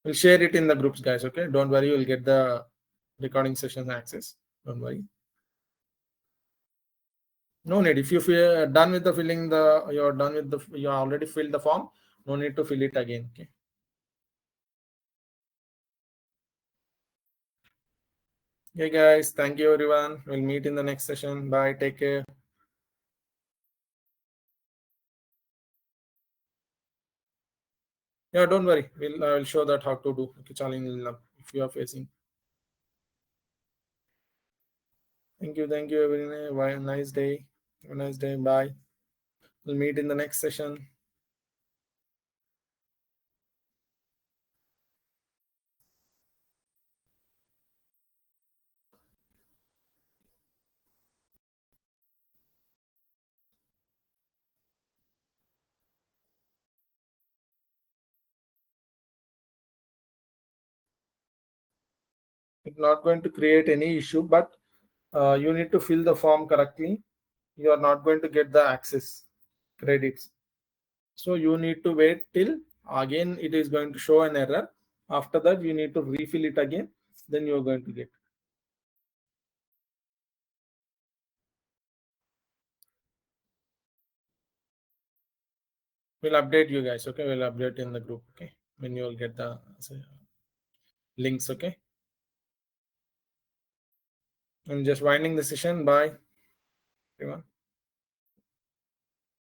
We'll share it in the groups, guys. Okay, don't worry. You'll get the recording session access. Don't worry. No need. If you feel done with the filling you're done with you already filled the form. No need to fill it again. Okay. Okay, guys. Thank you, everyone. We'll meet in the next session. Bye. Take care. Yeah, don't worry. I will show that how to do. Okay, challenge if you are facing. Thank you. Thank you, everyone. Bye. Nice day. Have a nice day. Bye. We'll meet in the next session. not going to create any issue, but you need to fill the form correctly. You are not going to get the access credits. So you need to wait till again it is going to show an error. After that, you need to refill it again. Then you are going to get. We'll update you guys. Okay, we'll update in the group. Okay, when you will get the links. Okay, I'm just winding the session. Bye, everyone.